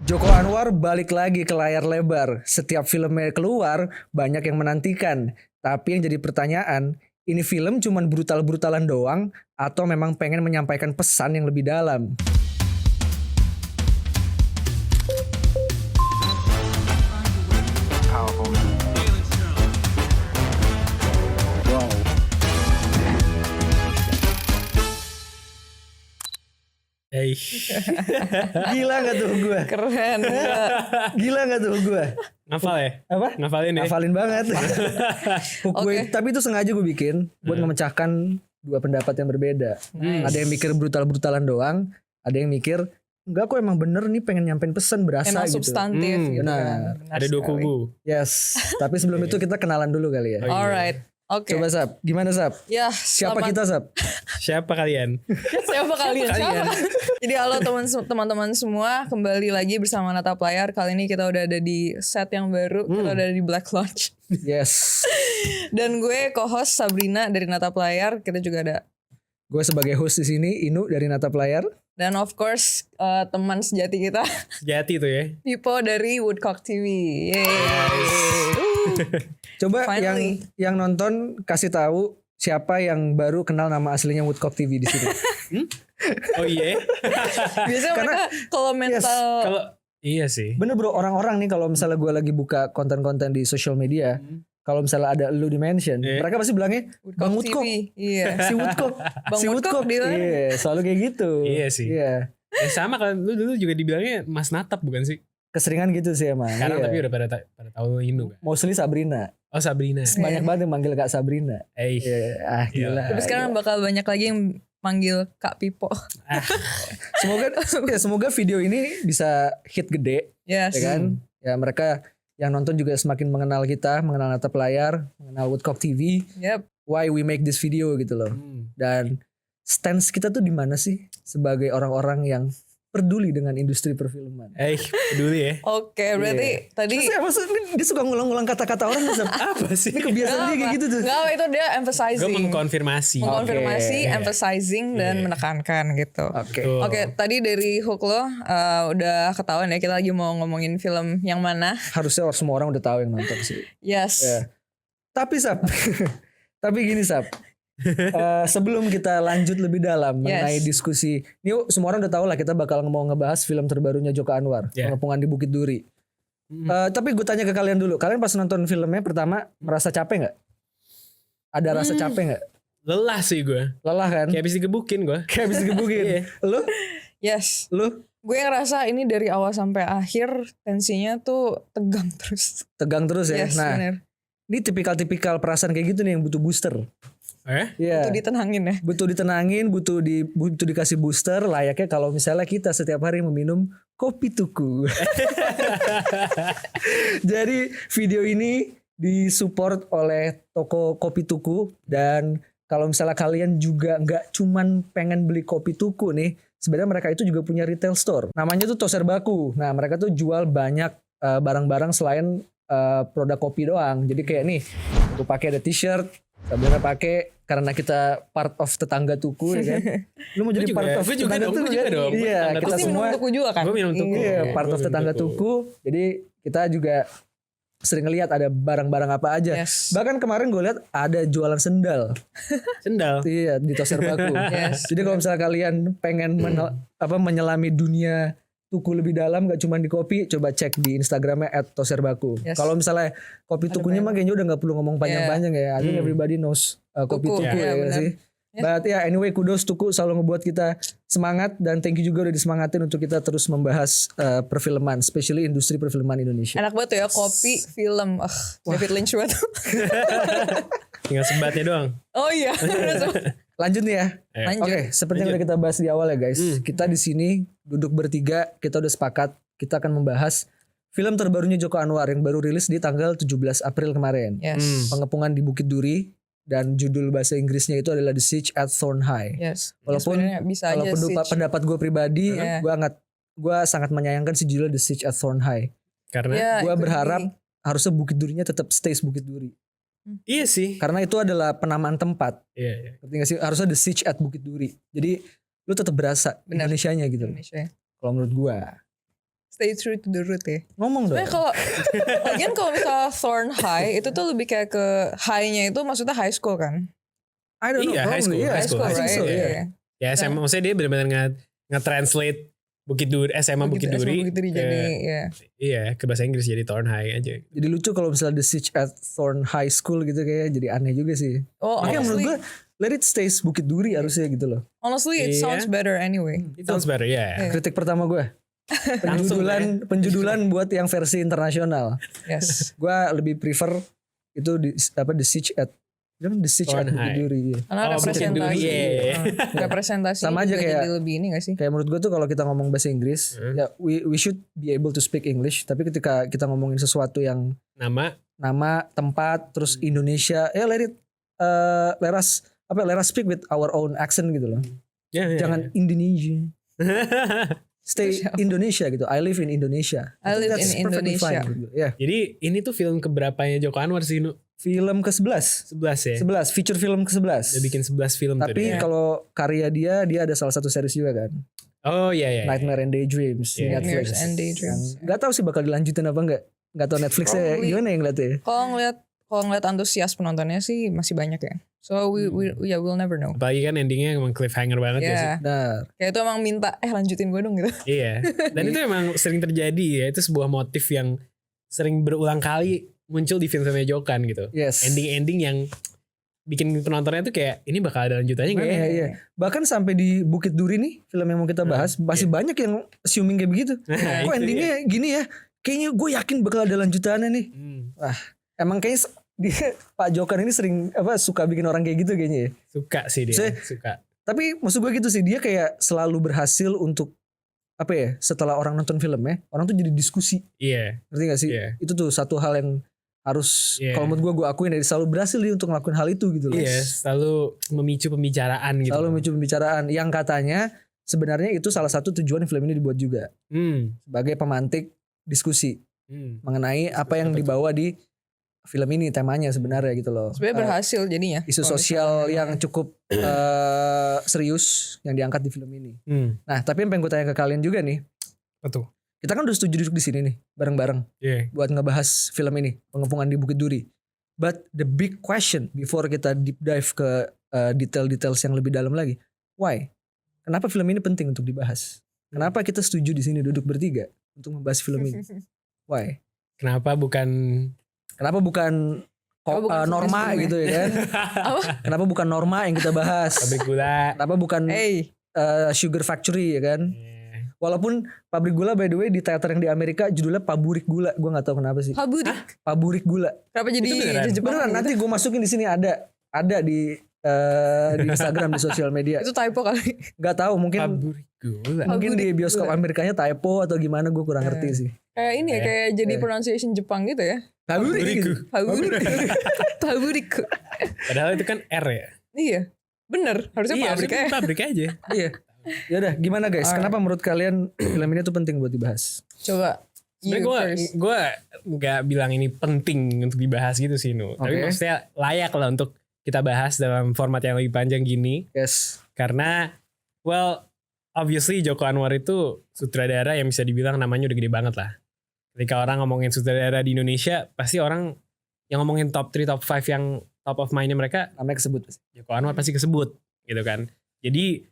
Joko Anwar balik lagi ke layar lebar. Setiap filmnya keluar, banyak yang menantikan. Tapi yang jadi pertanyaan, ini film cuman brutal-brutalan doang atau memang pengen menyampaikan pesan yang lebih dalam? Gila gak tuh gue? Keren. Gila gak tuh gue? Ngafal ya? Apa? Ngafalin ya? Ngafalin banget. Oke. Tapi itu sengaja gue bikin buat memecahkan dua pendapat yang berbeda. Nice. Ada yang mikir brutal-brutalan doang, ada yang mikir enggak kok emang bener nih pengen nyampein pesan berasa Emang gitu. substantif gitu benar. kan. Benar Ada dua sekali. kubu. Yes. Tapi sebelum itu kita kenalan dulu kali ya. Oh, iya. Alright. Oke. Coba Sap, gimana Sap? Ya, Siapa selamat- kita Sap? Siapa kalian? Siapa kalian? Siapa? Jadi halo teman-teman semua, kembali lagi bersama Natap Layar. Kali ini kita udah ada di set yang baru, kita udah ada di Black Lodge. Yes. Dan gue co-host Sabrina dari Natap Layar. Kita juga ada. Gue sebagai host di sini, Inu dari Natap Layar. Dan of course teman sejati kita, Sejati tuh ya. Pipo dari Woodcock TV. Yeay. Coba Finally. yang nonton kasih tahu siapa yang baru kenal nama aslinya Woodcock TV di sini. Oh iya. Biasanya Karena- mereka kalau mental Kalau iya sih. Bener bro, orang-orang nih kalau misalnya gue lagi buka konten-konten di social media, kalau misalnya ada lu di mention, Iya. mereka pasti bilangnya Bang Woodcock. TV. Iya. Si Woodcock. Bang Si Woodcock dia. Iya, selalu kayak gitu. Iya sih. Iya. Sama kan lu dulu juga dibilangnya Mas Natap bukan sih? Keseringan gitu sih emang. Sekarang Iya. tapi udah pada tahu Indo kan. Mostly Sabrina. Oh Sabrina. Banyak banget yang manggil Kak Sabrina. Iya, gila. Tapi sekarang bakal banyak lagi yang manggil Kak Pipo. Semoga video ini bisa hit gede, Yes. ya kan? Ya mereka yang nonton juga semakin mengenal kita, mengenal Natap Layar, mengenal Woodcock TV, Yep. why we make this video gitu loh. Dan stance kita tuh di mana sih sebagai orang-orang yang peduli dengan industri perfilman? Peduli ya. Oke, berarti tadi Terus maksudnya dia suka ngulang-ngulang kata-kata orang tuh. Apa sih? Ini kebiasaan dia kayak gitu tuh. Enggak, itu dia emphasizing. Gue mengkonfirmasi. Mengkonfirmasi, Oke. emphasizing dan menekankan gitu. Oke. Betul. Oke, tadi dari hook lo udah ketahuan ya kita lagi mau ngomongin film yang mana. Harusnya semua orang udah tahu yang nonton sih. Yes. Ya. Tapi Sap, tapi gini Sap. Sebelum kita lanjut lebih dalam mengenai diskusi, ini semua orang udah tahu lah kita bakal mau ngebahas film terbarunya Joko Anwar, Yeah. Pengepungan di Bukit Duri. Tapi gue tanya ke kalian dulu, kalian pas nonton filmnya pertama merasa capek nggak? Ada rasa capek nggak? Lelah sih gue. Lelah kan? Kayak habis digebukin gue. Kayak habis digebukin. Iya. Lu? Yes. Lu? Gue ngerasa ini dari awal sampai akhir tensinya tuh tegang terus. Tegang terus ya? Yes, Nah, bener. ini tipikal-tipikal perasaan kayak gitu nih yang butuh booster. Iya. Itu ditenangin ya. Butuh ditenangin, butuh dikasih booster layaknya kalau misalnya kita setiap hari meminum kopi tuku. Jadi video ini disupport oleh toko kopi tuku, dan kalau misalnya kalian juga nggak cuman pengen beli kopi tuku nih, sebenarnya mereka itu juga punya retail store. Namanya tuh Toser Baku. Nah mereka tuh jual banyak barang-barang selain produk kopi doang. Jadi kayak nih, aku pakai ada t-shirt. Sabrina pakai karena kita part of tetangga tuku ya kan. Lu mau jadi part of Gue juga tetangga dong. tuku Gue juga kan? dong. Iya, Tetangga kita tuku. Pasti semua minum tuku juga kan? Gue minum tuku. iya, part Gue of minum tetangga tuku. Jadi kita juga sering ngeliat ada barang-barang apa aja. Yes. Bahkan kemarin gue lihat ada jualan sendal. Sendal. Iya, di Toser Baku. Yes. Jadi kalau misalnya kalian pengen menyelami dunia tuku lebih dalam, gak cuma di kopi, coba cek di Instagramnya @toserbaku. Yes. Kalau misalnya kopi tukunya mah kayaknya udah gak perlu ngomong panjang-panjang ya. I think everybody knows kopi Tuku, tuku ya, ya benar. sih. But ya anyway, kudos tuku selalu ngebuat kita semangat, dan thank you juga udah disemangatin untuk kita terus membahas perfilman, especially industri perfilman Indonesia. Enak banget tuh ya kopi, film. David Lynch banget. Tinggal sebatnya doang. Oh iya. Lanjut nih ya. Lanjut. Oke, seperti yang udah kita bahas di awal ya guys. Kita di sini duduk bertiga, kita udah sepakat kita akan membahas film terbarunya Joko Anwar yang baru rilis di tanggal 17 April kemarin. Yes. Pengepungan di Bukit Duri, dan judul bahasa Inggrisnya itu adalah The Siege at Thorn High. Yes. Walaupun Ya, sebenarnya bisa kalau aja sih. pendapat gue pribadi, Yeah. gue sangat menyayangkan si judul The Siege at Thorn High. Karena Ya, Gue itu berharap dia. harusnya Bukit Durinya tetap stays Bukit Duri. iya sih. Karena itu adalah penamaan tempat. Iya. Ngerti gak sih? Harusnya The Siege at Bukit Duri. Jadi lu tetap berasa Benar. Indonesianya gitu. Indonesia. Kalau menurut gua. Stay true to the root ya. Ngomong dong. Sebenarnya kalau misalnya Thorn High itu tuh lebih kayak ke high-nya itu maksudnya high school kan? I don't know. Iya, high school, probably, yeah. high school, I think right? so, Iya. yeah. Ya SMA maksudnya dia benar-benar nge-translate Bukit Duri, SMA Bukit Duri. Bukit Duri jadi ya. Iya, ke bahasa Inggris jadi Thorn High aja. Jadi lucu kalau misalnya The Siege at Thorn High School gitu kayak jadi aneh juga sih. Oh, Makanya menurut honestly, gue let it stays Bukit Duri harusnya gitu loh. honestly it Iya. sounds better anyway. It sounds better, ya. Kritik pertama gue. Langsung, Penjudulan buat yang versi internasional. Yes. Gue lebih prefer itu The Siege at The Siege at Thorn Bukit High. Duri. Iya. Karena Oh, Bukit representasi, Duri, iya. representasi Sama aja juga kayak- jadi lebih ini gak sih? Kayak menurut gue tuh kalau kita ngomong bahasa Inggris, ya we should be able to speak English. Tapi ketika kita ngomongin sesuatu yang nama, tempat, terus Indonesia, ya let us speak with our own accent gitu loh. Ya, ya, Jangan Indonesia. Stay Indonesia gitu. I live in Indonesia. I live That's in perfectly Indonesia. fine gitu. Ya. Jadi ini tuh film keberapanya Joko Anwar sih, Nu? Film ke-11. 11 ya. 11, feature film ke-11. Udah bikin 11 film tuh Tapi dia. kalau karya dia ada salah satu series juga kan. Oh iya iya. Nightmare and Daydreams di Yeah. Netflix. Nightmares and Daydreams. Gak tahu sih bakal dilanjutin apa enggak. Gak tahu Netflixnya Probably. gimana yang ngeliatnya. Kalau ngeliat antusias penontonnya sih masih banyak ya. So we'll never know. Apalagi kan endingnya emang cliffhanger banget ya sih. Ya, Nah, kayak itu emang minta lanjutin gue dong gitu. Iya. Dan itu emang sering terjadi ya. Itu sebuah motif yang sering berulang kali muncul di film-filmnya Jokan gitu. yes. Ending-ending yang bikin penontonnya tuh kayak ini bakal ada lanjutannya nggak ya? Iya, iya. Bahkan sampai di Bukit Duri nih, film yang mau kita bahas, masih banyak yang assuming kayak begitu. Nah, Kok itu endingnya gini ya? Kayaknya gue yakin bakal ada lanjutannya nih. Wah, emang kayaknya dia Pak Jokan ini sering suka bikin orang kayak gitu kayaknya ya. Suka sih dia. Saya- Suka. Tapi maksud gue gitu sih, dia kayak selalu berhasil untuk setelah orang nonton filmnya, orang tuh jadi diskusi. Iya. Ngerti gak sih? Iya. Itu tuh satu hal yang harus Iya. kalau menurut gue akuin dari selalu berhasil dia untuk ngelakuin hal itu gitu loh. Iya. Selalu memicu pembicaraan gitu. Selalu memicu pembicaraan yang katanya sebenarnya itu salah satu tujuan film ini dibuat juga sebagai pemantik diskusi mengenai apa yang dibawa di film ini temanya sebenarnya gitu loh. Sebenarnya berhasil jadinya. Isu Kalau sosial misalnya- yang cukup serius yang diangkat di film ini. Hmm. Nah, tapi yang pengen gue tanya ke kalian juga nih, Betul. kita kan udah setuju duduk di sini nih bareng-bareng Iya. buat ngebahas film ini, Pengepungan di Bukit Duri. But the big question before kita deep dive ke detail-details yang lebih dalam lagi, why? Kenapa film ini penting untuk dibahas? Kenapa kita setuju di sini duduk bertiga untuk membahas film ini? Why? Kenapa bukan Kenapa bukan Norma film-film gitu ya kan? Kenapa bukan Norma yang kita bahas? pabrik gula? Kenapa bukan Hey, Sugar Factory ya kan? Iya. Walaupun pabrik gula by the way di teater yang di Amerika judulnya Paburik Gula, gue nggak tahu kenapa sih. Paburik. Paburik Gula. Kenapa jadi Itu beneran? Jepang Beneran gitu? nanti gue masukin di sini ada di Instagram di sosial media. Itu typo kali. Nggak tahu mungkin Pabrik gula. mungkin di Paburik bioskop Gula. Amerikanya typo atau gimana gue kurang ngerti sih. Kayak ini ya, Ya. kayak jadi pronunciation Jepang gitu ya. Paburik. Paburiku. Paburik. Paburik. Padahal itu kan R ya. Iya. Bener. Harusnya Iya, pabrik harusnya ya. pabrik aja. Iya. Ya udah, gimana guys? Kenapa menurut kalian film ini tuh penting buat dibahas? Coba. Sebenarnya You first. gue nggak bilang ini penting untuk dibahas gitu sih, Nu. Tapi Oke. maksudnya layak lah untuk kita bahas dalam format yang lebih panjang gini. Yes. Karena, well, obviously Joko Anwar itu sutradara yang bisa dibilang namanya udah gede banget lah. Ketika orang ngomongin sutradara di Indonesia, pasti orang yang ngomongin top 3, top 5 yang top of mind-nya mereka, Namanya kesebut. Joko Anwar pasti kesebut gitu kan. Jadi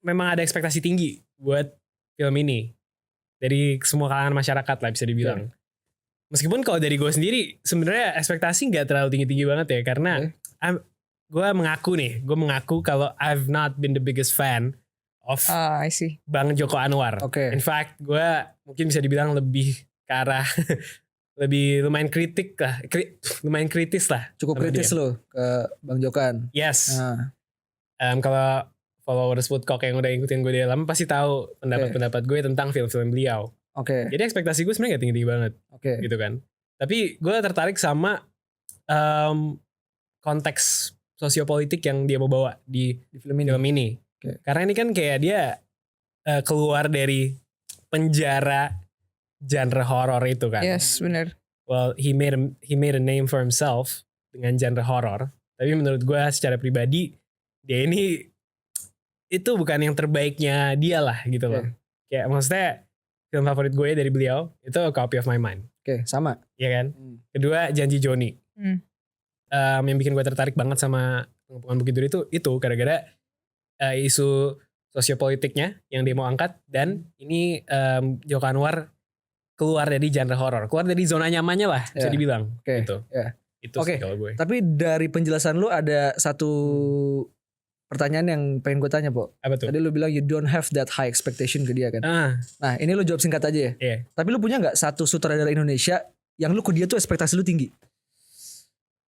memang ada ekspektasi tinggi buat film ini dari semua kalangan masyarakat lah bisa dibilang. Meskipun kalau dari gue sendiri sebenarnya ekspektasi nggak terlalu tinggi-tinggi banget ya karena gue mengaku kalau I've not been the biggest fan of I see. Bang Joko Anwar. Oke. In fact gue mungkin bisa dibilang lebih ke arah lebih lumayan lumayan kritis lah. Cukup sama kritis dia. loh ke Bang Jokan. Yes. Nah, Kalau followers Woodcock yang udah ngikutin gue dari lama pasti tahu pendapat-pendapat gue tentang film-film beliau. oke. Jadi ekspektasi gue sebenarnya gak tinggi-tinggi banget Oke. gitu kan. Tapi gue tertarik sama konteks sosiopolitik yang dia mau bawa di Di film ini. film ini. Oke. Karena ini kan kayak dia keluar dari penjara genre horor itu kan. Yes, bener. Well, he made a name for himself dengan genre horor. Tapi menurut gue secara pribadi dia ini itu bukan yang terbaiknya dia lah gitu loh. Oke. Kayak maksudnya film favorit gue dari beliau itu A Copy of My Mind. Oke, sama. Iya kan? Kedua Janji Joni. Yang bikin gue tertarik banget sama Pengepungan Bukit Duri itu gara-gara isu sosiopolitiknya yang dia mau angkat, dan ini Joko Anwar keluar dari genre horor, keluar dari zona nyamannya lah bisa Ya. dibilang. Oke, Gitu. ya. Itu Oke. sih kalau gue. Tapi dari penjelasan lu ada satu pertanyaan yang pengen gue tanya, Po. Apa tuh? Tadi lu bilang you don't have that high expectation ke dia kan. Nah, ini lu jawab singkat aja ya. Iya. Tapi lu punya nggak satu sutradara Indonesia yang lu ke dia tuh ekspektasi lu tinggi?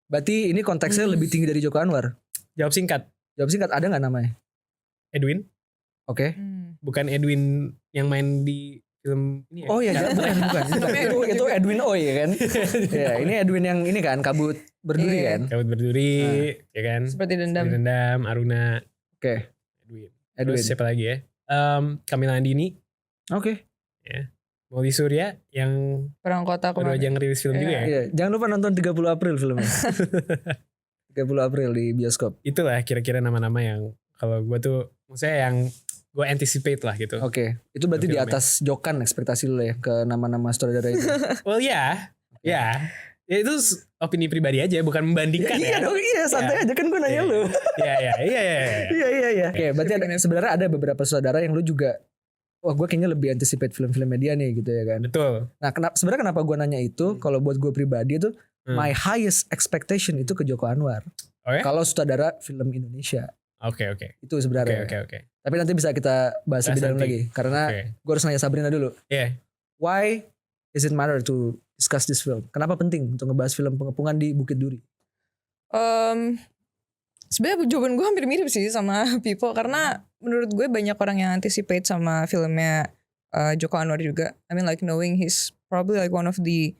Berarti ini konteksnya lebih tinggi dari Joko Anwar. Jawab singkat. Jawab singkat, ada nggak namanya? Edwin, Oke. bukan Edwin yang main di film ini ya? Oh iya, bukan. Itu Edwin Oy kan. Ya, ini Edwin yang ini kan Kabut Berduri Iya. kan. Kabut Berduri, ya kan? Seperti Dendam. Seperti Dendam, Aruna, Oke. Edwin. Edwin. Terus siapa lagi ya? Kamila Andini, Oke. Molly Surya yang Perang Kota baru aja kemarin. ngerilis film juga ya. Iya, jangan lupa nonton 30 April filmnya. 30 April di bioskop. Itulah kira-kira nama-nama yang kalau gue tuh maksudnya yang gue anticipate lah gitu. Oke. Itu berarti di Filmnya. atas Jokan ekspektasi lu ya ke nama-nama sutradara itu. Well ya, ya itu opini pribadi aja, bukan membandingkan Iya ya. dong, iya santai aja kan gue nanya Iya. lu. Iya. Iya. Oke, berarti sebenarnya ada beberapa saudara yang lu juga, wah gue kayaknya lebih anticipate film-filmnya dia nih gitu ya kan. Betul. Nah sebenarnya kenapa gue nanya itu, kalau buat gue pribadi itu my highest expectation itu ke Joko Anwar. Oh ya? Kalau sutradara film Indonesia Oke. itu sebenarnya. Oke. Tapi nanti bisa kita bahas lebih dalam nanti. lagi, karena Oke. gue harus nanya Sabrina dulu. Iya. Why is it matter to discuss this film? Kenapa penting untuk ngebahas film Pengepungan di Bukit Duri? Sebenarnya jawaban gue hampir mirip sih sama People, karena menurut gue banyak orang yang anticipate sama filmnya Joko Anwar juga. I mean like knowing he's probably like one of the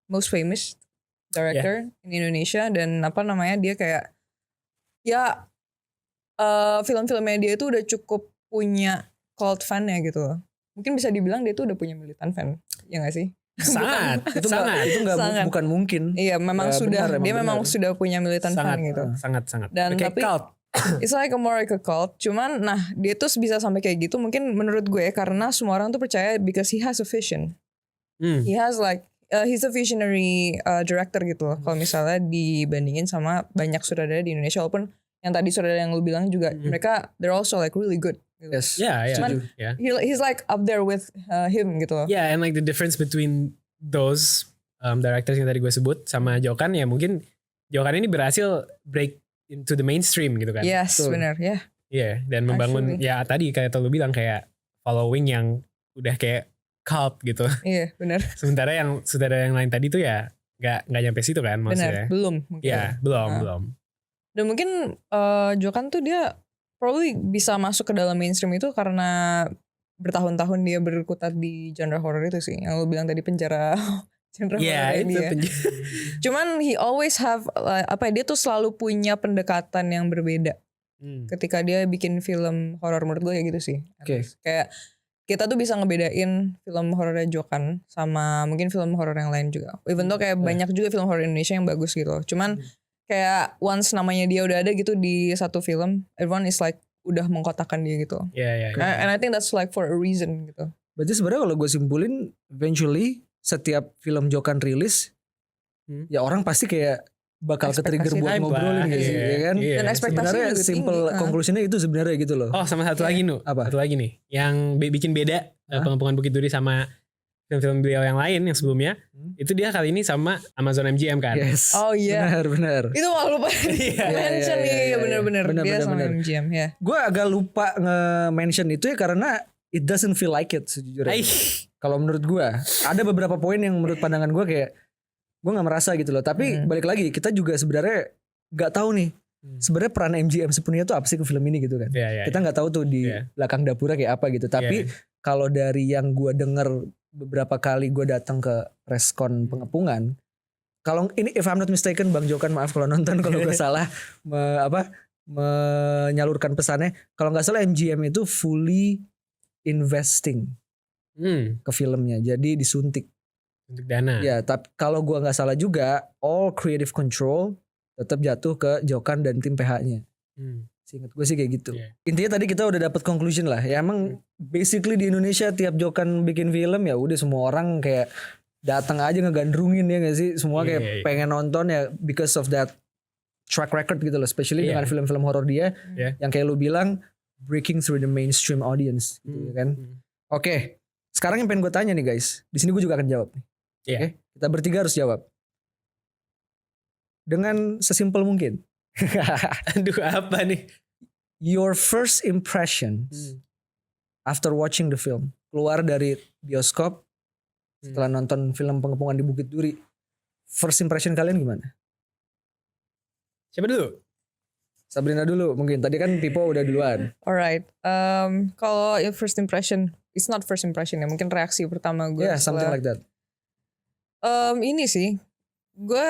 most famous director in Indonesia, dan apa namanya dia kayak ya film-filmnya dia itu udah cukup punya cult fan-nya gitu loh. Mungkin bisa dibilang dia tuh udah punya militan fan, ya gak sih? Sangat. Itu Sangat. bukan mungkin. Iya, memang Ya, sudah benar, dia emang memang benar. sudah punya militan fan gitu. Sangat. Dan Kayak tapi cult. it's like a more like a cult. Cuman nah dia tuh bisa sampai kayak gitu mungkin menurut gue karena semua orang tuh percaya because he has a vision. He has like he's a visionary director gitu loh. Kalau misalnya dibandingin sama banyak sutradara di Indonesia, walaupun yang tadi sutradara yang lu bilang juga mereka they're also like really good. Gitu. Yes. Yeah. Cuman- Yeah. He's like up there with him gitu loh. Yeah, and like the difference between those directors yang tadi gue sebut sama Jokan, ya mungkin Jokan ini berhasil break into the mainstream gitu kan. Yes, Betul. benar ya. Iya, dan membangun Actually. ya tadi kayak lu bilang kayak following yang udah kayak cult gitu. Iya, benar. Sementara yang saudara yang lain tadi tuh ya nggak nyampe situ kan Benar. maksudnya. Belum mungkin. Iya, belum, Ah. belum. Dan mungkin Jokan tuh dia probably bisa masuk ke dalam mainstream itu karena bertahun-tahun dia berkutat di genre horror itu sih. Yang lu bilang tadi penjara genre Iya, horror itu dia. Cuman he always have dia tuh selalu punya pendekatan yang berbeda ketika dia bikin film horor, menurut gue kayak gitu sih. Oke. Kayak kita tuh bisa ngebedain film horornya Jokan sama mungkin film horor yang lain juga. Even though kayak banyak juga film horor Indonesia yang bagus gitu loh. Cuman kayak once namanya dia udah ada gitu di satu film, everyone is like udah mengkotakkan dia gitu. Iya. And I think that's like for a reason gitu. Berarti sebenarnya kalau gue simpulin, eventually setiap film Jokan rilis, ya orang pasti kayak bakal ke-trigger Ekspektasi buat hype ngobrolin lah, gitu sih, iya, ya kan? iya. Dan ekspektasi Sebenarnya juga simple tinggi. conclusionnya itu sebenarnya gitu loh. Oh, sama satu lagi Nu. Apa? Satu lagi nih, yang bikin beda Pengepungan Bukit Duri sama film-film beliau yang lain yang sebelumnya. Itu dia kali ini sama Amazon MGM kan. Yes. Oh iya. Benar. Itu malah lupa mention iya, iya bener-bener Bener, dia bener, sama bener. MGM ya. Gue agak lupa nge-mention itu ya karena it doesn't feel like it sejujurnya. Aih. Kalau menurut gue ada beberapa poin yang menurut pandangan gue kayak gue nggak merasa gitu loh. Tapi balik lagi kita juga sebenarnya nggak tahu nih sebenarnya peran MGM sepenuhnya tuh apa sih ke film ini gitu kan. Iya. Kita nggak tahu tuh di belakang dapurnya kayak apa gitu. Tapi kalau dari yang gue denger beberapa kali gue datang ke preskon Pengepungan, kalau ini if I'm not mistaken Bang Jokan maaf kalau nonton kalau gue salah menyalurkan pesannya, kalau nggak salah MGM itu fully investing ke filmnya, jadi disuntik. Untuk dana. Ya, tapi kalau gue nggak salah juga all creative control tetap jatuh ke Jokan dan tim PH-nya. Seingat gue sih kayak gitu. Iya. Intinya tadi kita udah dapat conclusion lah. Ya emang basically di Indonesia tiap Jokan bikin film ya udah semua orang kayak datang aja ngegandrungin ya gak sih? Semua kayak Iya, iya. pengen nonton ya because of that track record gitu loh. Especially Iya. dengan film-film horor dia Iya. yang kayak lu bilang breaking through the mainstream audience gitu kan. Oke. Sekarang yang pengen gue tanya nih guys. Di sini gue juga akan jawab nih. Iya. Oke. Kita bertiga harus jawab. Dengan sesimpel mungkin. Aduh apa nih? Your first impressions after watching the film. Keluar dari bioskop setelah nonton film Pengepungan di Bukit Duri. First impression kalian gimana? Siapa dulu? Sabrina dulu mungkin. Tadi kan Pipo udah duluan. Alright. Kalau first impression, it's not first impression ya. Mungkin reaksi pertama gue. Yeah, something like that. Ini sih, gue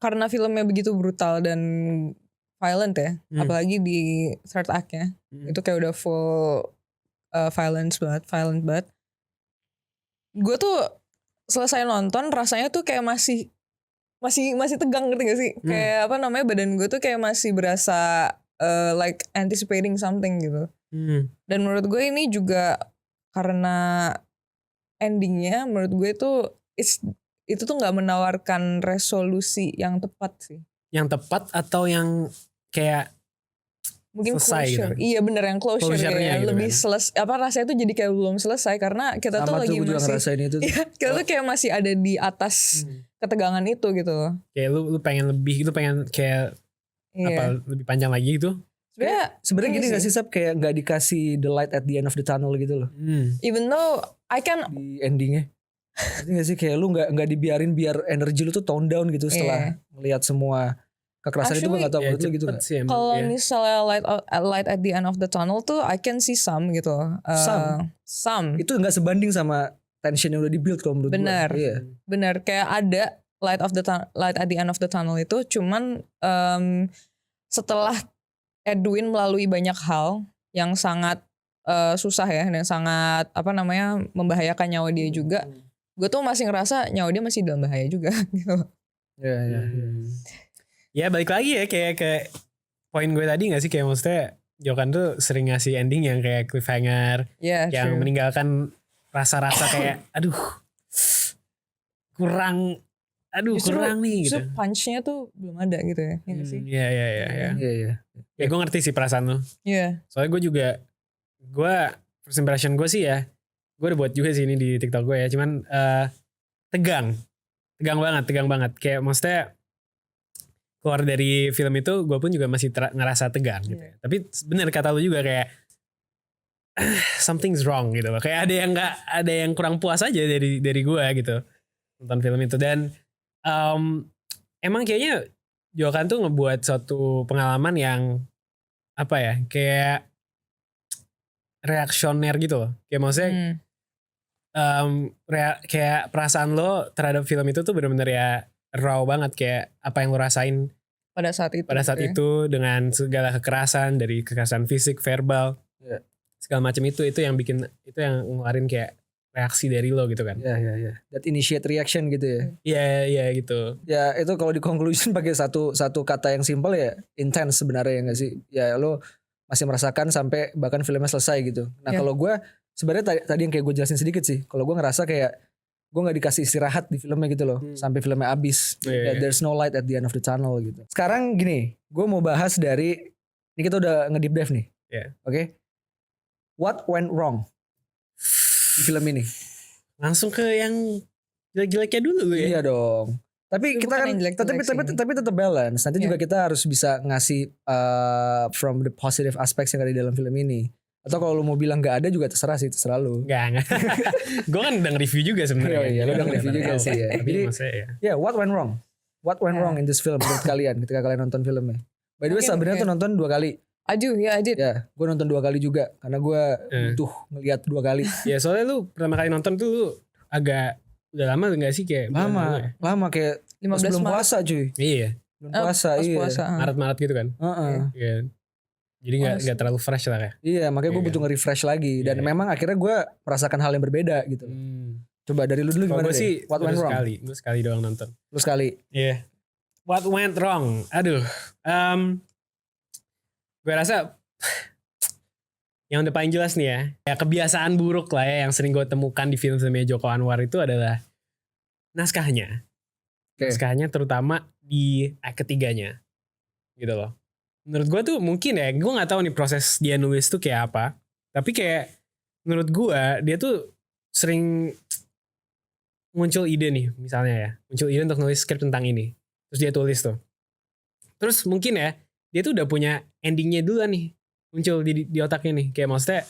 karena filmnya begitu brutal dan violent ya, apalagi di third act-nya, itu kayak udah full violent banget. Gue tuh selesai nonton rasanya tuh kayak masih tegang, ngerti gak sih? Kayak apa namanya, badan gue tuh kayak masih berasa like anticipating something gitu. Dan menurut gue ini juga karena endingnya menurut gue tuh itu tuh nggak menawarkan resolusi yang tepat sih. Yang tepat atau yang kayak Mungkin selesai closure. gitu? Iya bener, yang closure Closure-nya kayak gitu lebih kan? rasanya tuh jadi kayak belum selesai karena kita tuh Sama lagi tuh gue juga masih ngerasain itu. iya, kita tuh kayak masih ada di atas ketegangan itu gitu loh. kayak lu pengen lebih, lu pengen kayak apa Iya. lebih panjang lagi gitu? Sebenarnya ini gini gak sih Sab, kayak gak dikasih the light at the end of the tunnel gitu loh. Even though I can Di endingnya. Ngerti gak sih kayak lu gak dibiarin biar energi lu tuh tone down gitu setelah ngelihat semua kekerasan itu. Gue gak tau Ya, menurut lu gitu cepet gak? sih emang, kalau ya. misalnya light at the end of the tunnel tuh I can see some gitu. Some. Itu gak sebanding sama tension yang udah di build kalau menurut gue. Benar. Iya. Bener, kayak ada light at the end of the tunnel itu, cuman setelah Edwin melalui banyak hal yang sangat susah ya, dan sangat apa namanya membahayakan nyawa dia juga, gue tuh masih ngerasa nyawa dia masih dalam bahaya juga gitu. Iya. Ya balik lagi ya kayak ke poin gue tadi gak sih, kayak maksudnya Jokan tuh sering ngasih ending yang kayak cliffhanger, Yeah, yang true. meninggalkan rasa-rasa kayak aduh kurang nih gitu. Justru punch-nya tuh belum ada gitu ya, iya gak sih? Iya. Iya. Ya gue ngerti sih perasaan lu. Iya. Soalnya gue first impression gue sih ya, gue udah buat juga sih ini di TikTok gue ya, cuman tegang banget. Kayak maksudnya keluar dari film itu gue pun juga masih ngerasa tegang gitu ya. Tapi bener kata lu juga kayak something's wrong gitu loh. Kayak ada yang kurang puas aja dari gue gitu nonton film itu. Dan emang kayaknya Jokan tuh ngebuat suatu pengalaman yang apa ya, kayak reaksioner gitu loh. Kayak maksudnya kayak perasaan lo terhadap film itu tuh bener-bener ya raw banget, kayak apa yang lo rasain Pada saat itu. pada saat gitu ya. itu dengan segala kekerasan, dari kekerasan fisik, verbal, segala macam itu yang bikin, itu yang ngeluarin kayak reaksi dari lo gitu kan. Iya. That initiate reaction gitu ya. Iya gitu. Ya itu kalau di conclusion pakai satu kata yang simpel ya intense sebenarnya ya gak sih. Ya lo masih merasakan sampai bahkan filmnya selesai gitu. Nah kalau gue sebenarnya tadi yang kayak gue jelasin sedikit sih. Kalau gue ngerasa kayak gue nggak dikasih istirahat di filmnya gitu loh sampai filmnya habis. Iya. There's no light at the end of the tunnel gitu. Sekarang gini, gue mau bahas dari ini, kita udah nge-deep dive nih. Iya. Oke. What went wrong di film ini? Langsung ke yang jelek-jeleknya dulu ya. Iya dong. Tapi kita bukan kan yang jelek-jelek sih. tapi tetap balance. Nanti juga kita harus bisa ngasih from the positive aspects yang ada di dalam film ini. Atau kalau lu mau bilang nggak ada juga terserah sih, terserah lu. Enggak. Gue kan udah nge-review juga sebenarnya. Iya, lu udah nge-review juga sih ya. Tapi Jadi maksudnya ya. ya, what went wrong? What went wrong in this film menurut kalian ketika kalian nonton filmnya? By the way, Mungkin, Sabrina tuh nonton 2 kali. I did. Ya, gue nonton 2 kali juga karena gue butuh ngeliat 2 kali. Ya soalnya lu pertama kali nonton tuh lu agak udah lama gak sih, kayak Lama kayak 15 sebelum Maret. puasa cuy. Iya. Belum puasa, Pas iya. puasa. Maret gitu kan. Iya. Jadi gak terlalu fresh lah ya. Iya, makanya gue Iya. butuh nge-refresh lagi. Dan Iya. memang akhirnya gue merasakan hal yang berbeda gitu. Coba dari lu dulu Kalau gimana gue sih deh? What went wrong? gue sekali doang nonton. Lu sekali. Iya. What went wrong? Aduh. gue rasa yang udah paling jelas nih ya kebiasaan buruk lah ya yang sering gue temukan di film-filmnya Joko Anwar itu adalah naskahnya. Oke. Naskahnya terutama di act ketiganya gitu loh. Menurut gue tuh mungkin ya, gue gak tahu nih proses dia nulis tuh kayak apa, tapi kayak menurut gue dia tuh sering muncul ide nih misalnya ya, muncul ide untuk nulis skrip tentang ini, terus dia tulis tuh, terus mungkin ya dia tuh udah punya endingnya dulu nih muncul di otaknya nih, kayak maksudnya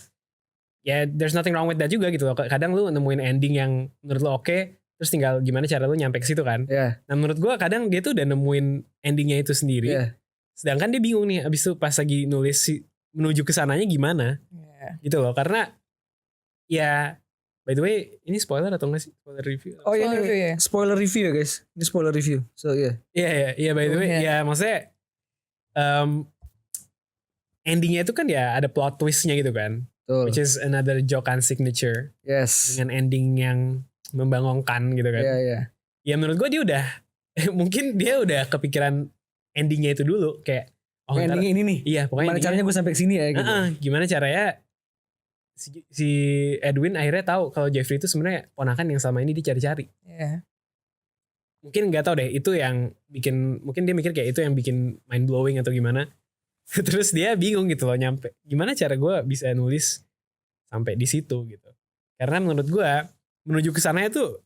ya there's nothing wrong with that juga gitu loh. Kadang lu nemuin ending yang menurut lu oke, terus tinggal gimana cara lu nyampe ke situ kan. Iya. Nah menurut gue kadang dia tuh udah nemuin endingnya itu sendiri, Iya. sedangkan dia bingung nih abis itu pas lagi nulis menuju ke sananya gimana gitu loh. Karena ya by the way ini spoiler atau enggak sih, spoiler review? Oh iya, Spoiler review ya? spoiler review ya guys. Ini spoiler review. So yeah. Iya by the way ya maksudnya endingnya itu kan ya ada plot twistnya gitu kan, Betul. which is another Jokan signature Yes. dengan ending yang membangunkan gitu kan. Iya, iya. Ya menurut gue dia udah mungkin dia udah kepikiran endingnya itu dulu, kayak oh ntar, Ending ini nih. iya pokoknya Gimana caranya gue sampai ke sini ya gitu. gimana caranya si Edwin akhirnya tahu kalau Jeffrey itu sebenarnya ponakan yang selama ini dicari-cari. Iya. Mungkin nggak tahu deh itu yang bikin, mungkin dia mikir kayak itu yang bikin mind blowing atau gimana. Terus dia bingung gitu loh nyampe gimana cara gue bisa nulis sampai di situ gitu. Karena menurut gue menuju ke sana itu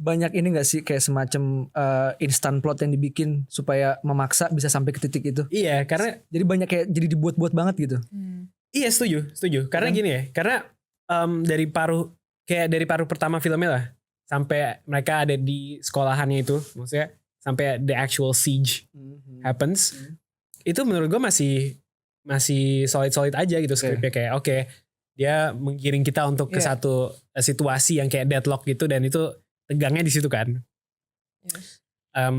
Banyak ini gak sih kayak semacam instant plot yang dibikin supaya memaksa bisa sampai ke titik itu. iya karena Jadi banyak kayak jadi dibuat-buat banget gitu. iya setuju. Karena Kan? gini ya, karena dari paruh pertama filmnya lah sampai mereka ada di sekolahannya itu, maksudnya sampai the actual siege happens, itu menurut gue masih solid aja gitu skripnya, kayak oke, dia menggiring kita untuk ke satu situasi yang kayak deadlock gitu, dan itu tegangnya di situ kan. Yes.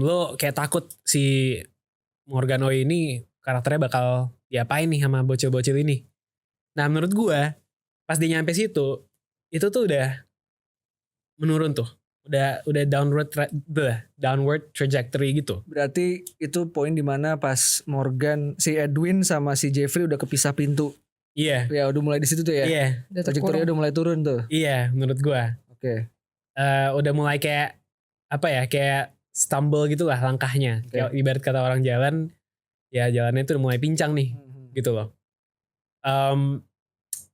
Lo kayak takut si Morgan Oy ini karakternya bakal diapain nih sama bocil-bocil ini. Nah menurut gue pas dia nyampe situ itu tuh udah menurun tuh, udah downward trajectory gitu. Berarti itu poin dimana pas Morgan, si Edwin sama si Jeffrey udah kepisah pintu. Iya. Ya udah mulai di situ tuh ya. Iya. Trajektorinya udah mulai turun tuh. Iya menurut gue. Oke. Udah mulai kayak apa ya, kayak stumble gitu lah langkahnya. Oke. Kayak ibarat kata orang jalan, ya jalannya itu udah mulai pincang nih gitu loh.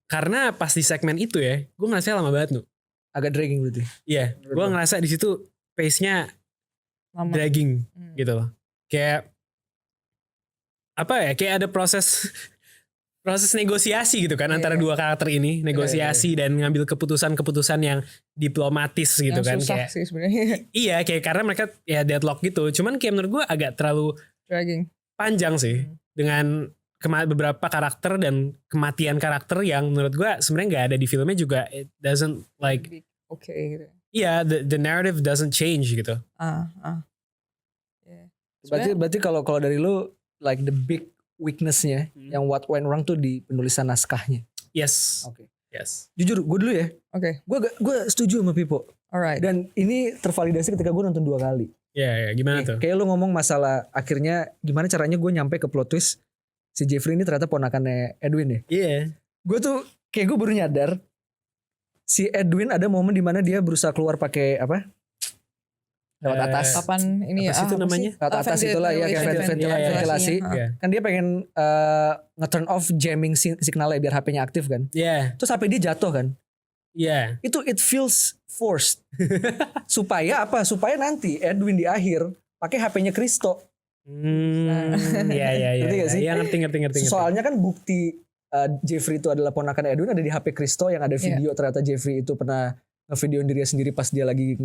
Karena pas di segmen itu ya, gue ngerasa lama banget tuh. Agak dragging berarti. Iya, gue Betul. ngerasa di situ pace-nya Lama. dragging gitu loh. Kayak apa ya? Kayak ada proses negosiasi gitu kan antara dua karakter ini, negosiasi dan ngambil keputusan-keputusan yang diplomatis gitu Yang kan, susah kayak sih sebenarnya. iya, kayak karena mereka ya deadlock gitu. Cuman kayak menurut gue agak terlalu Dragging. panjang sih dengan beberapa karakter dan kematian karakter yang menurut gue sebenarnya nggak ada di filmnya juga. It doesn't like Oke gitu. iya, the narrative doesn't change gitu. Yeah. Berarti kalau dari lu like the big weakness-nya yang what went wrong tuh di penulisan naskahnya. Yes. Oke. Yes. Jujur gue dulu ya. Oke. Gue setuju sama Pipo. Alright. Dan ini tervalidasi ketika gue nonton 2 kali. Ya, gimana tuh? Kayak lu ngomong masalah akhirnya gimana caranya gue nyampe ke plot twist si Jeffrey ini ternyata ponakannya Edwin ya. Iya. Gue tuh kayak gue baru nyadar si Edwin ada momen dimana dia berusaha keluar pakai apa? Lewat atas. Kapan ini Apa ya? sih itu namanya? Lewat atas itulah ya, kayak ventilasi. Iya. Kan dia pengen nge-turn off jamming signalnya biar HP-nya aktif kan. Iya. Terus HP dia jatuh kan. Iya. Itu it feels forced. Supaya apa? Supaya nanti Edwin di akhir pakai HP-nya Kristo. Iya. Ngerti gak sih? Iya, ngerti. Soalnya kan bukti Jeffrey itu adalah ponakan Edwin ada di HP Kristo yang ada video ternyata Jeffrey itu pernah ngevideoin dirinya sendiri pas dia lagi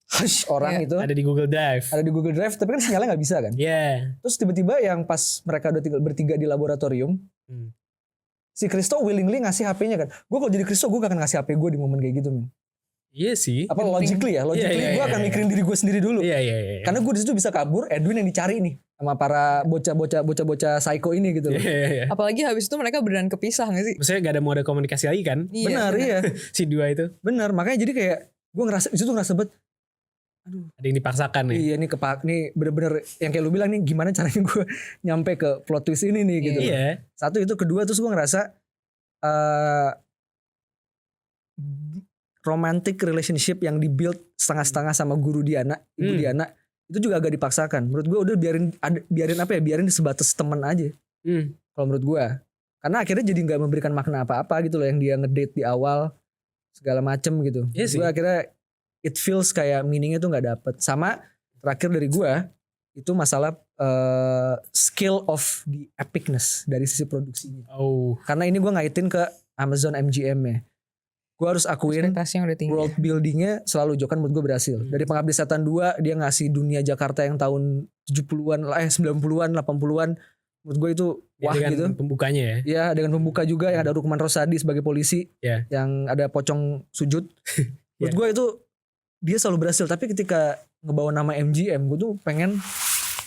hush orang itu. Ada di Google Drive. Ada di Google Drive tapi kan sinyalnya nggak bisa kan. Iya. Terus tiba-tiba yang pas mereka udah tinggal bertiga di laboratorium, si Kristo willingly ngasih HP-nya kan. Gue kalau jadi Kristo gue gak akan ngasih HP gue di momen kayak gitu men. Iya sih. Apa logically Iya, gue akan mikirin diri gue sendiri dulu. Iya. Karena gue di situ bisa kabur, Edwin yang dicari nih sama para bocah psycho ini gitu loh. Iya. Apalagi habis itu mereka beneran kepisah gak sih? Maksudnya gak ada mode komunikasi lagi kan? Benar iya. Si dua itu. Benar, makanya jadi kayak gue ngerasa di situ ngerasa bet Ada yang dipaksakan nih. Iya nih bener-bener yang kayak lu bilang nih gimana caranya gue nyampe ke plot twist ini nih gitu. Iya. Satu itu, kedua terus gue ngerasa romantic relationship yang dibuild setengah-setengah sama guru Diana, ibu Diana itu juga agak dipaksakan. Menurut gue udah biarin sebatas temen aja. Kalau menurut gue, karena akhirnya jadi nggak memberikan makna apa-apa gitu loh yang dia ngedate di awal segala macem gitu. Iya sih. Gue akhirnya it feels kayak meaningnya tuh nggak dapet. Sama terakhir dari gue itu masalah scale of the epicness dari sisi produksinya. Oh. Karena ini gue ngaitin ke Amazon MGM ya. Gue harus akuin Ekspektasi yang udah tinggi. world buildingnya selalu Jokan menurut gue berhasil. Dari Pengabdi Setan 2 dia ngasih dunia Jakarta yang tahun 70-an, 90-an, 80-an. Menurut gue itu wah dengan gitu. pembukanya ya. Ya dengan pembuka juga yang ada Rukman Rosadi sebagai polisi. Ya. Yang ada pocong sujud. Menurut gue itu dia selalu berhasil. Tapi ketika ngebawa nama MGM, gue tuh pengen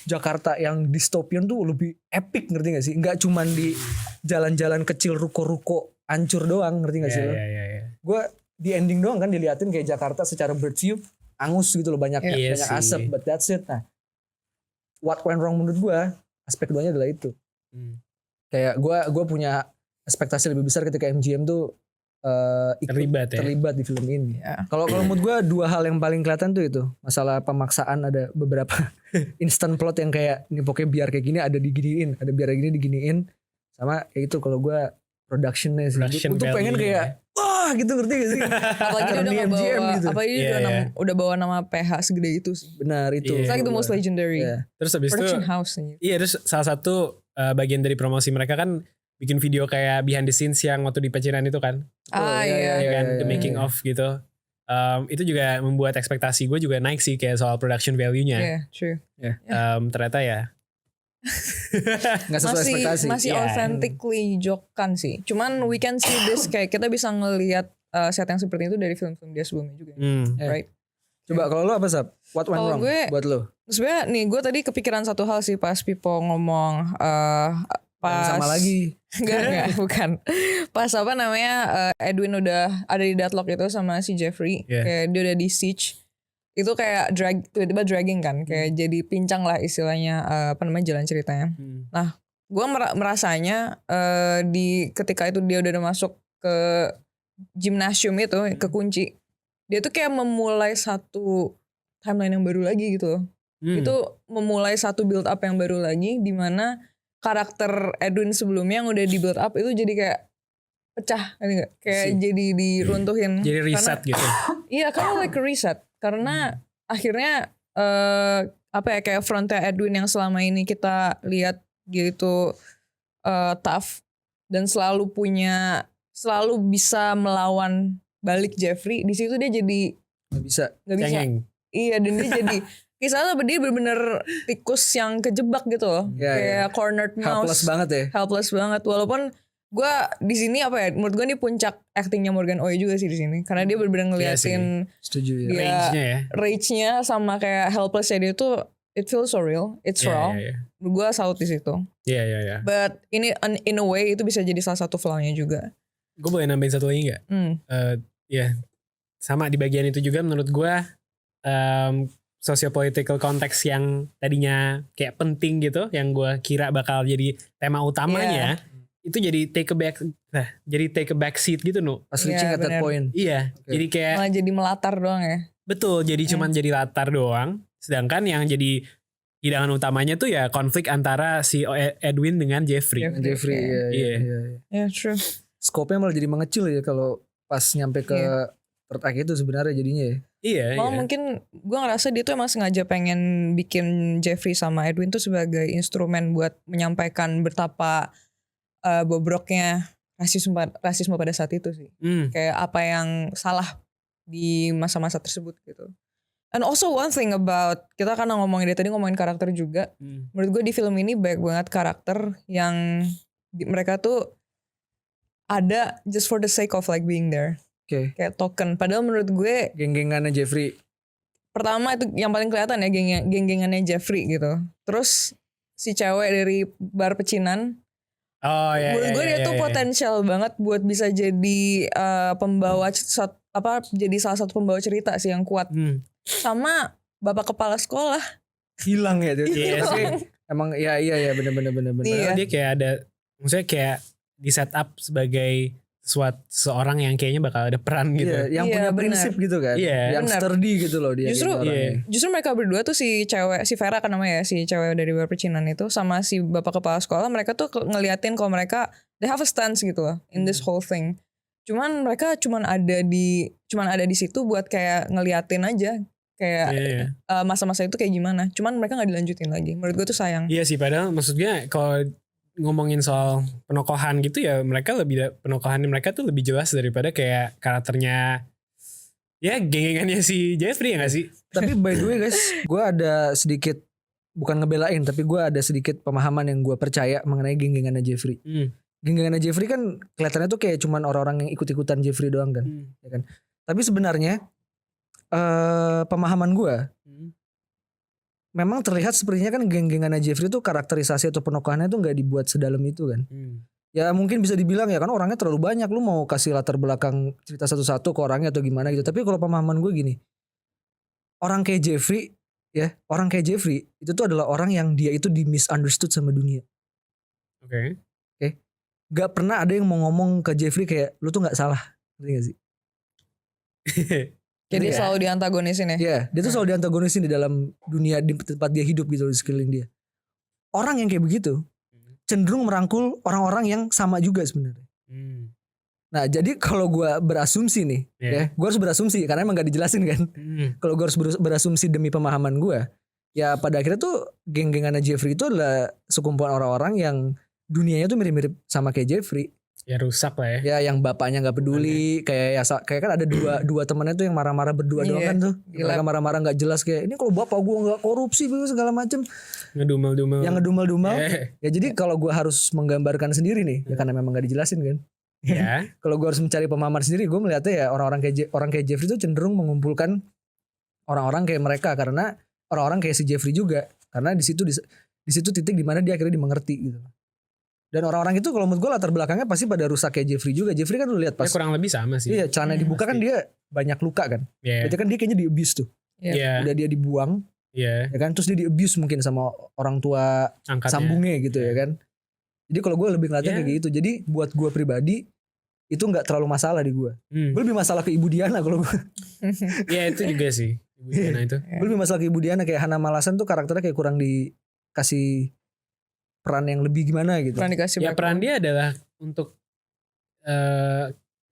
Jakarta yang dystopian tuh lebih epic, ngerti gak sih? Nggak cuman di jalan-jalan kecil ruko-ruko hancur doang, ngerti gak sih lo? Iya. Gue di ending doang kan diliatin kayak Jakarta secara bird view angus gitu loh, banyak Iya banyak sih. asap, but that's it. Nah, what went wrong menurut gue aspek keduanya adalah itu. Kayak gue punya ekspektasi lebih besar ketika MGM tuh ikut terlibat di film ini. Kalau menurut gue dua hal yang paling kelihatan tuh itu masalah pemaksaan. Ada beberapa instant plot yang kayak ini pokoknya biar kayak gini ada diginiin, ada biar gini diginiin. Sama kayak itu kalau gue productionnya sih. Gue tuh pengen kayak wah gitu, ngerti gak sih? Apalagi dia udah MGM bawa, gitu. apalagi dia udah bawa nama PH segede itu sih. Benar itu. It's like the most legendary Terus habis itu production house nih. iya, terus salah satu bagian dari promosi mereka kan bikin video kayak behind the scenes yang waktu di Pecinan itu kan. Iya. Kan the making of gitu. Itu juga membuat ekspektasi gue juga naik sih kayak soal production value-nya. Yeah, true. Ternyata ya Nggak sesuai ekspektasi. Masih authentically Jokan sih. Cuman we can see this kayak kita bisa ngelihat set yang seperti itu dari film-film dia sebelumnya juga. Right? Coba kalau lo apa Sab? What went Kalau wrong buat lo? Sebenarnya nih gue tadi kepikiran satu hal sih pas Pipo ngomong pas sama lagi. Enggak, bukan. Pas apa namanya Edwin udah ada di deadlock itu sama si Jeffrey, kayak dia udah di siege. Itu kayak tiba-tiba dragging kan, kayak jadi pincang lah istilahnya apa namanya jalan ceritanya. Nah, gue merasanya di ketika itu dia udah masuk ke gymnasium itu, ke kunci. Dia tuh kayak memulai satu timeline yang baru lagi gitu. Itu memulai satu build up yang baru lagi di mana karakter Edwin sebelumnya yang udah di build up itu jadi kayak pecah, kayak jadi diruntuhin. Jadi reset gitu. Iya, kayak like a reset karena akhirnya apa ya kayak frontnya Edwin yang selama ini kita lihat gitu tough dan selalu bisa melawan balik Jeffrey, di situ dia jadi nggak bisa. Iya, dan dia jadi kisahnya dia bener-bener tikus yang kejebak gitu loh. Kayak cornered mouse. Helpless banget. Walaupun gue di sini apa ya? Menurut gue ini puncak actingnya Morgan Oy juga sih di sini. Karena dia bener-bener ngeliatin dia rage-nya sama kayak helpless-nya dia tuh it feels so real. It's raw. Gue salut di situ. Iya. But ini in a way itu bisa jadi salah satu flaw-nya juga. Gue boleh nambahin satu lagi nggak? Sama di bagian itu juga menurut gue sociopolitical konteks yang tadinya kayak penting gitu, yang gue kira bakal jadi tema utamanya, itu jadi take a back seat gitu Pas reaching at that point. Iya, jadi kayak malah jadi melatar doang ya. Betul, jadi cuman jadi latar doang. Sedangkan yang jadi hidangan utamanya tuh ya konflik antara si Edwin dengan Jeffrey. Iya, true. Scope-nya malah jadi mengecil ya kalau pas nyampe ke third act itu sebenarnya jadinya ya. Iya. Mungkin gue ngerasa dia tuh emang sengaja pengen bikin Jeffrey sama Edwin tuh sebagai instrumen buat menyampaikan betapa bobroknya rasisme pada saat itu sih. Kayak apa yang salah di masa-masa tersebut gitu. And also one thing about, kita kan ngomongin dia tadi ngomongin karakter juga. Menurut gue di film ini banyak banget karakter yang mereka tuh ada just for the sake of like being there. Kayak token. Padahal menurut gue geng-gengannya Jeffrey. Pertama itu yang paling kelihatan ya geng-gengannya Jeffrey gitu. Terus si cewek dari bar pecinan. Menurut gue dia tuh potensial banget buat bisa jadi pembawa jadi salah satu pembawa cerita sih yang kuat. Sama bapak kepala sekolah. Hilang ya tuh. Iya Tapi sih. emang iya bener. Iya. Dia kayak ada, maksudnya kayak di set up sebagai seorang yang kayaknya bakal ada peran gitu. Iya, yang Iya, punya benar. prinsip gitu kan. Iya. Yang Benar. sturdy gitu loh dia. Justru- gitu orangnya. Justru mereka berdua tuh si Vera kan namanya ya, si cewek dari luar percinan itu sama si bapak kepala sekolah, mereka tuh ngeliatin kalau mereka they have a stance gitu loh in this whole thing. Cuman mereka cuman ada di situ buat kayak ngeliatin aja kayak Iya. masa-masa itu kayak gimana. Cuman mereka nggak dilanjutin lagi. Menurut gue tuh sayang. Iya sih, padahal maksudnya kalau ngomongin soal penokohan gitu ya, penokohan mereka tuh lebih jelas daripada kayak karakternya ya gengannya si Jeffrey ya gak sih? Tapi by the way guys, gue ada sedikit, bukan ngebelain, tapi gue ada sedikit pemahaman yang gue percaya mengenai geng-gengannya Jeffrey. Geng-gengannya Jeffrey kan kelihatannya tuh kayak cuman orang-orang yang ikut-ikutan Jeffrey doang kan. Ya kan? Tapi sebenarnya pemahaman gue memang terlihat sepertinya kan geng-gengannya Jeffrey tuh karakterisasi atau penokohannya tuh nggak dibuat sedalam itu kan. Ya mungkin bisa dibilang ya kan orangnya terlalu banyak, lu mau kasih latar belakang cerita satu-satu ke orangnya atau gimana gitu. Tapi kalau pemahaman gue gini, orang kayak Jeffrey itu tuh adalah orang yang dia itu di misunderstood sama dunia. Oke. Gak pernah ada yang mau ngomong ke Jeffrey kayak lu tuh gak salah, ngerti gak sih? Jadi Iya. selalu diantagonisin ya. Iya, dia tuh selalu diantagonisin di dalam dunia di tempat dia hidup gitu, di sekeliling dia. Orang yang kayak begitu cenderung merangkul orang-orang yang sama juga sebenarnya. Nah jadi kalau gue berasumsi nih, ya gue harus berasumsi karena emang gak dijelasin kan. Kalau gue harus berasumsi demi pemahaman gue, ya pada akhirnya tuh geng-gengannya Jeffrey itu adalah sekumpulan orang-orang yang dunianya tuh mirip-mirip sama kayak Jeffrey. Ya rusak lah ya. Ya yang bapaknya nggak peduli, kayak kan ada dua temannya tuh yang marah-marah berdua doang Iya, kan tuh. gila. Mereka marah-marah nggak jelas kayak ini kalau bapak gue nggak korupsi segala macem. Ngedumel-dumel. Yang ngedumel-dumel. Eh, Ya jadi kalau gue harus menggambarkan sendiri nih, ya karena memang nggak dijelasin kan. Ya. Kalau gue harus mencari pemahaman sendiri, gue melihatnya ya orang kayak Jeffrey itu cenderung mengumpulkan orang-orang kayak mereka karena orang-orang kayak si Jeffrey juga, karena di situ titik dimana dia akhirnya dimengerti gitu. Dan orang-orang itu kalau menurut gue latar belakangnya pasti pada rusak kayak Jeffrey juga. Jeffrey kan lu lihat pas Ya kurang lebih sama sih. iya celana dibuka kan pasti. dia banyak luka kan. Iya. Berarti kan dia kayaknya di abuse tuh. Iya. Udah dia dibuang, Iya. ya kan, terus dia di abuse mungkin sama orang tua Angkatnya. sambungnya gitu ya kan. Jadi kalau gue lebih ngeliatnya Ya. kayak gitu. Jadi buat gue pribadi itu nggak terlalu masalah di gue. Gue lebih masalah ke Ibu Diana kalau gue. Ya itu juga sih. Ibu Diana itu. Gue lebih masalah ke Ibu Diana, kayak Hana Malasan tuh karakternya kayak kurang dikasih peran yang lebih gimana gitu. Pernah dikasih Ya peran dia adalah untuk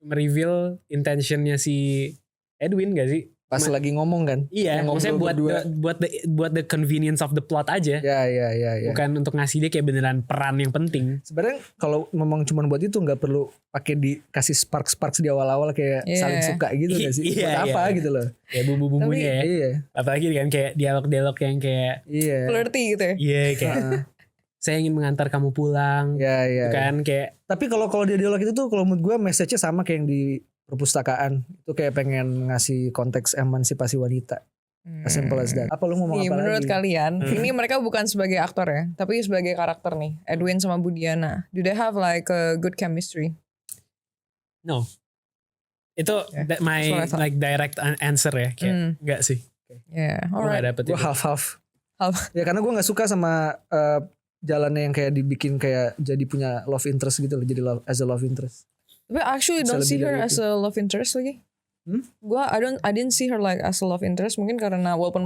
mereveal intentionnya si Edwin gak sih? Pas lagi ngomong kan. Iya, Yang maksudnya ngobrol berdua. buat the convenience of the plot aja. Ya. Bukan untuk ngasih dia kayak beneran peran yang penting. Sebenarnya kalau memang cuma buat itu nggak perlu pakai dikasih sparks di awal-awal kayak Iya. saling suka gitu gak sih? Iya, Buat apa iya. gitu loh. Ya bumbu-bumbunya ya. Iya. Apalagi kan kayak dialog-dialog yang kayak Iya. flirty gitu ya. iya kayak Heeh. saya ingin mengantar kamu pulang. Iya. Kan kayak Tapi kalau dia dialog itu tuh kalau menurut gue message-nya sama kayak yang di perpustakaan. Itu kayak pengen ngasih konteks emansipasi wanita. As simple as that. Apa lu ngomong Nih, apa menurut lagi? kalian, ini mereka bukan sebagai aktor ya, tapi sebagai karakter nih, Edwin sama Budiana. Do they have like a good chemistry? no. Itu Yeah, my that's what I thought. like direct answer ya. Kayak enggak sih. Yeah, Gue alright. gak dapet Gue itu. half-half. Half. Ya karena gue nggak suka sama jalannya yang kayak dibikin kayak jadi punya love interest gitu loh, jadi as a love interest. But I actually Bisa don't lebih see her dari as itu. a love interest lagi. I didn't see her like as a love interest, mungkin karena walaupun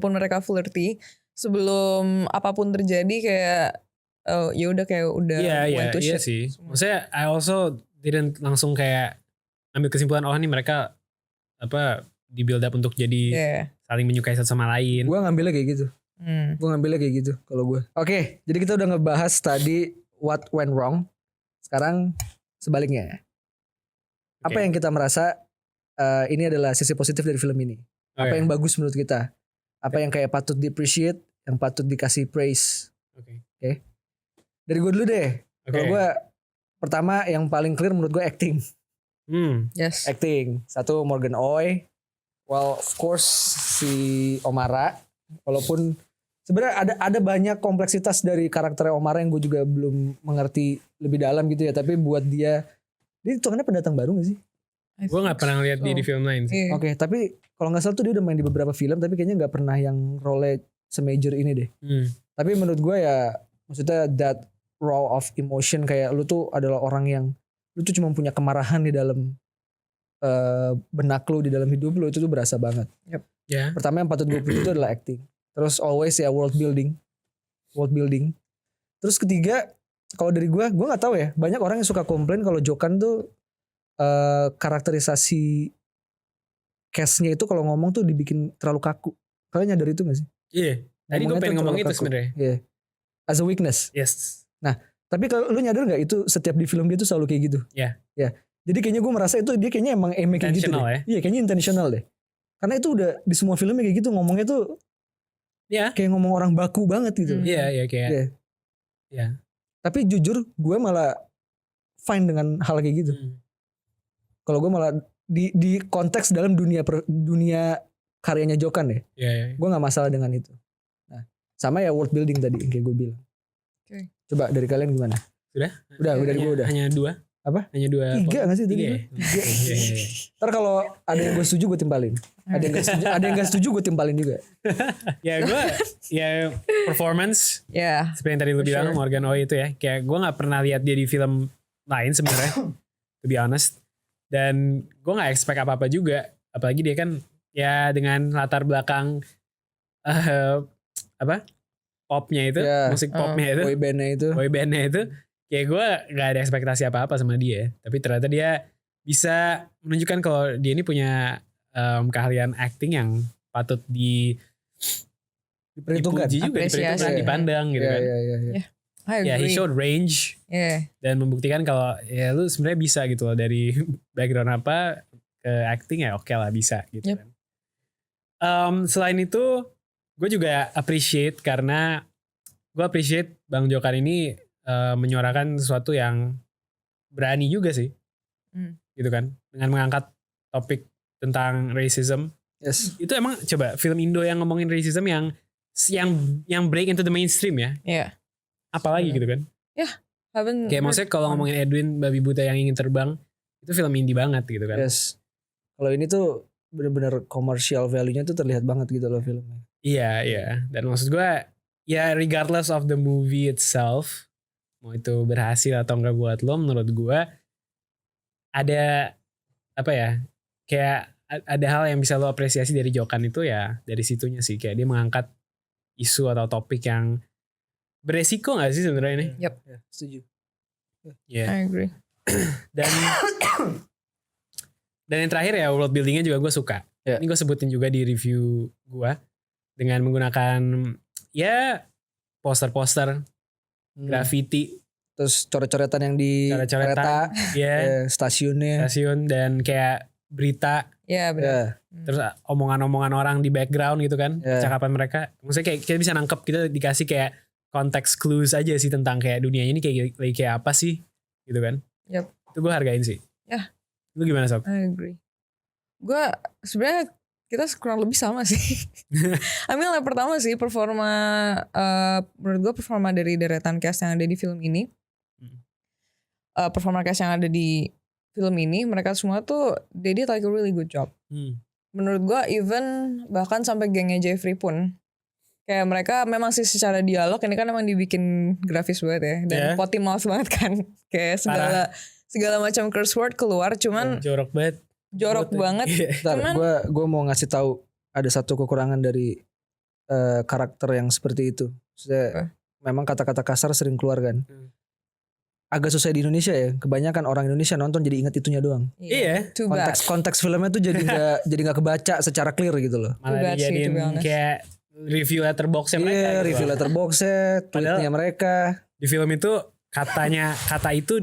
mereka flirty, sebelum apapun terjadi kayak ya udah kayak udah Iya went to iya shit. sih. Maksudnya I also didn't langsung kayak ambil kesimpulan oh nih mereka apa di build up untuk jadi Yeah. saling menyukai satu sama lain. Gue ngambilnya kayak gitu. Hmm. Gue ngambilnya kayak gitu kalau gue. Oke, jadi kita udah ngebahas tadi what went wrong. Sekarang sebaliknya. Apa Oke. yang kita merasa ini adalah sisi positif dari film ini? Apa Oke. yang bagus menurut kita? Apa yang kayak patut di-appreciate, yang patut dikasih praise? Oke. Dari gue dulu deh. Oke. Kalau gue pertama yang paling clear menurut gue acting. Yes. Acting. Satu Morgan Oy. Well, of course si Omara. Walaupun sebenarnya ada banyak kompleksitas dari karakter Omara yang gue juga belum mengerti lebih dalam gitu ya. Tapi buat dia hitungannya pendatang baru gak sih? Gue gak pernah lihat dia di film lain sih. Iya. Oke, tapi kalau nggak salah tuh dia udah main di beberapa film, tapi kayaknya nggak pernah yang role semajor ini deh. Tapi menurut gue ya, maksudnya that raw of emotion, kayak lu tuh adalah orang yang lu tuh cuma punya kemarahan di dalam benak lu, di dalam hidup lu, itu tuh berasa banget. Ya. Pertama yang patut gue puji itu adalah acting. Terus always ya world building. Terus ketiga, kalau dari gue nggak tahu ya, banyak orang yang suka komplain kalau Jokan tuh karakterisasi cast-nya itu kalau ngomong tuh dibikin terlalu kaku. Kalian nyadar itu gak sih? Iya. Tadi gue Ngomongnya pengen tuh ngomong terlalu itu kaku. sebenarnya. Iya. As a weakness. Yes. Tapi kalau lu nyadar gak itu setiap di film dia tuh selalu kayak gitu? Iya. Ya. Jadi kayaknya gue merasa itu dia kayaknya emang aimnya kayak gitu deh. Intentional ya? Iya, kayaknya intentional deh. Karena itu udah di semua filmnya kayak gitu, ngomongnya tuh Iya. kayak ngomong orang baku banget gitu. Iya kayak. Iya. Iya. Tapi jujur gue malah fine dengan hal kayak gitu. Kalau gue malah di konteks dalam dunia karyanya Jokan deh, Iya. gue nggak masalah dengan itu. Nah, sama ya world building tadi yang kayak gue bilang. Oke. Coba dari kalian gimana? Udah Dari gue udah. Hanya 2. Apa? Hanya 2. 3 nggak sih tadi? 3 ya? Iya. Ntar kalau ada yang gue setuju gue timpalin. Ada yang gak setuju gue timpalin juga. Ya gue ya performance Ya. seperti yang tadi lu For bilang sure. Morgan Oy itu ya, kayak gue nggak pernah lihat dia di film lain sebenarnya to be honest, dan gue nggak expect apa juga, apalagi dia kan ya dengan latar belakang apa popnya itu, Ya. musik popnya itu, Boy bandnya itu. kayak gue nggak ada ekspektasi apa sama dia, tapi ternyata dia bisa menunjukkan kalau dia ini punya keahlian acting yang patut Diperhitungkan. dipuji juga, Apresiasi. diperhitungkan, dipandang gitu kan. Iya. I Ya, he agree. showed range Yeah. dan membuktikan kalau ya lu sebenarnya bisa gitu loh, dari background apa ke acting ya oke lah bisa gitu Yep. kan. Selain itu gue juga appreciate karena gue appreciate Bang Jokan ini menyuarakan sesuatu yang berani juga sih, gitu kan, dengan mengangkat topik tentang racism. Yes. Itu emang coba film Indo yang ngomongin racism yang break into the mainstream ya, Yeah. apalagi gitu kan. Haven't Kayak heard maksudnya kalau one. ngomongin Edwin Babi Buta yang ingin terbang, itu film indie banget gitu kan. Yes. Kalau ini tuh bener-bener commercial value-nya tuh terlihat banget gitu loh filmnya. Iya. Dan maksud gue ya regardless of the movie itself, mau itu berhasil atau enggak buat lo, menurut gue ada apa ya, kayak ada hal yang bisa lo apresiasi dari Jokan itu ya dari situnya sih, kayak dia mengangkat isu atau topik yang beresiko gak sih sebenarnya ini? Ya, setuju. Iya. I agree. Dan yang terakhir ya world buildingnya juga gue suka. Ya. Ini gue sebutin juga di review gue dengan menggunakan ya poster-poster, graffiti, Terus coret-coretan yang di coret-coretan, kereta, ya, stasiunnya. stasiun, dan kayak berita, Ya benar. Ya. terus omongan-omongan orang di background gitu kan, Ya. percakapan mereka. Maksudnya kayak kita bisa nangkep, kita dikasih kayak konteks clues aja sih tentang kayak dunia ini kayak apa sih gitu kan. Yep. Itu gue hargain sih. Ya. Lu gimana Sob? I agree. Gue sebenarnya kita kurang lebih sama sih. I mean yang pertama sih menurut gue performa dari deretan cast yang ada di film ini, performa cast yang ada di film ini, mereka semua tuh they did like a really good job. Menurut gue even bahkan sampai gengnya Jeffrey pun kayak mereka memang sih secara dialog ini kan emang dibikin grafis banget ya, dan Yeah. potty mouth banget kan, kayak segala macam curse word keluar, cuman Jorok banget. jorok banget. Bentar, Cuman- gue mau ngasih tahu ada satu kekurangan dari karakter yang seperti itu. Maksudnya, memang kata-kata kasar sering keluar kan. Agak susah di Indonesia ya. Kebanyakan orang Indonesia nonton jadi inget itunya doang. Iya. Too bad. Konteks filmnya tuh jadi nggak kebaca secara clear gitu loh. Malah Too bad sih, dijadiin to be honest. kayak review letterboxnya mereka. Iya, gitu review loh. letterboxnya, tweetnya mereka. Di film itu kata itu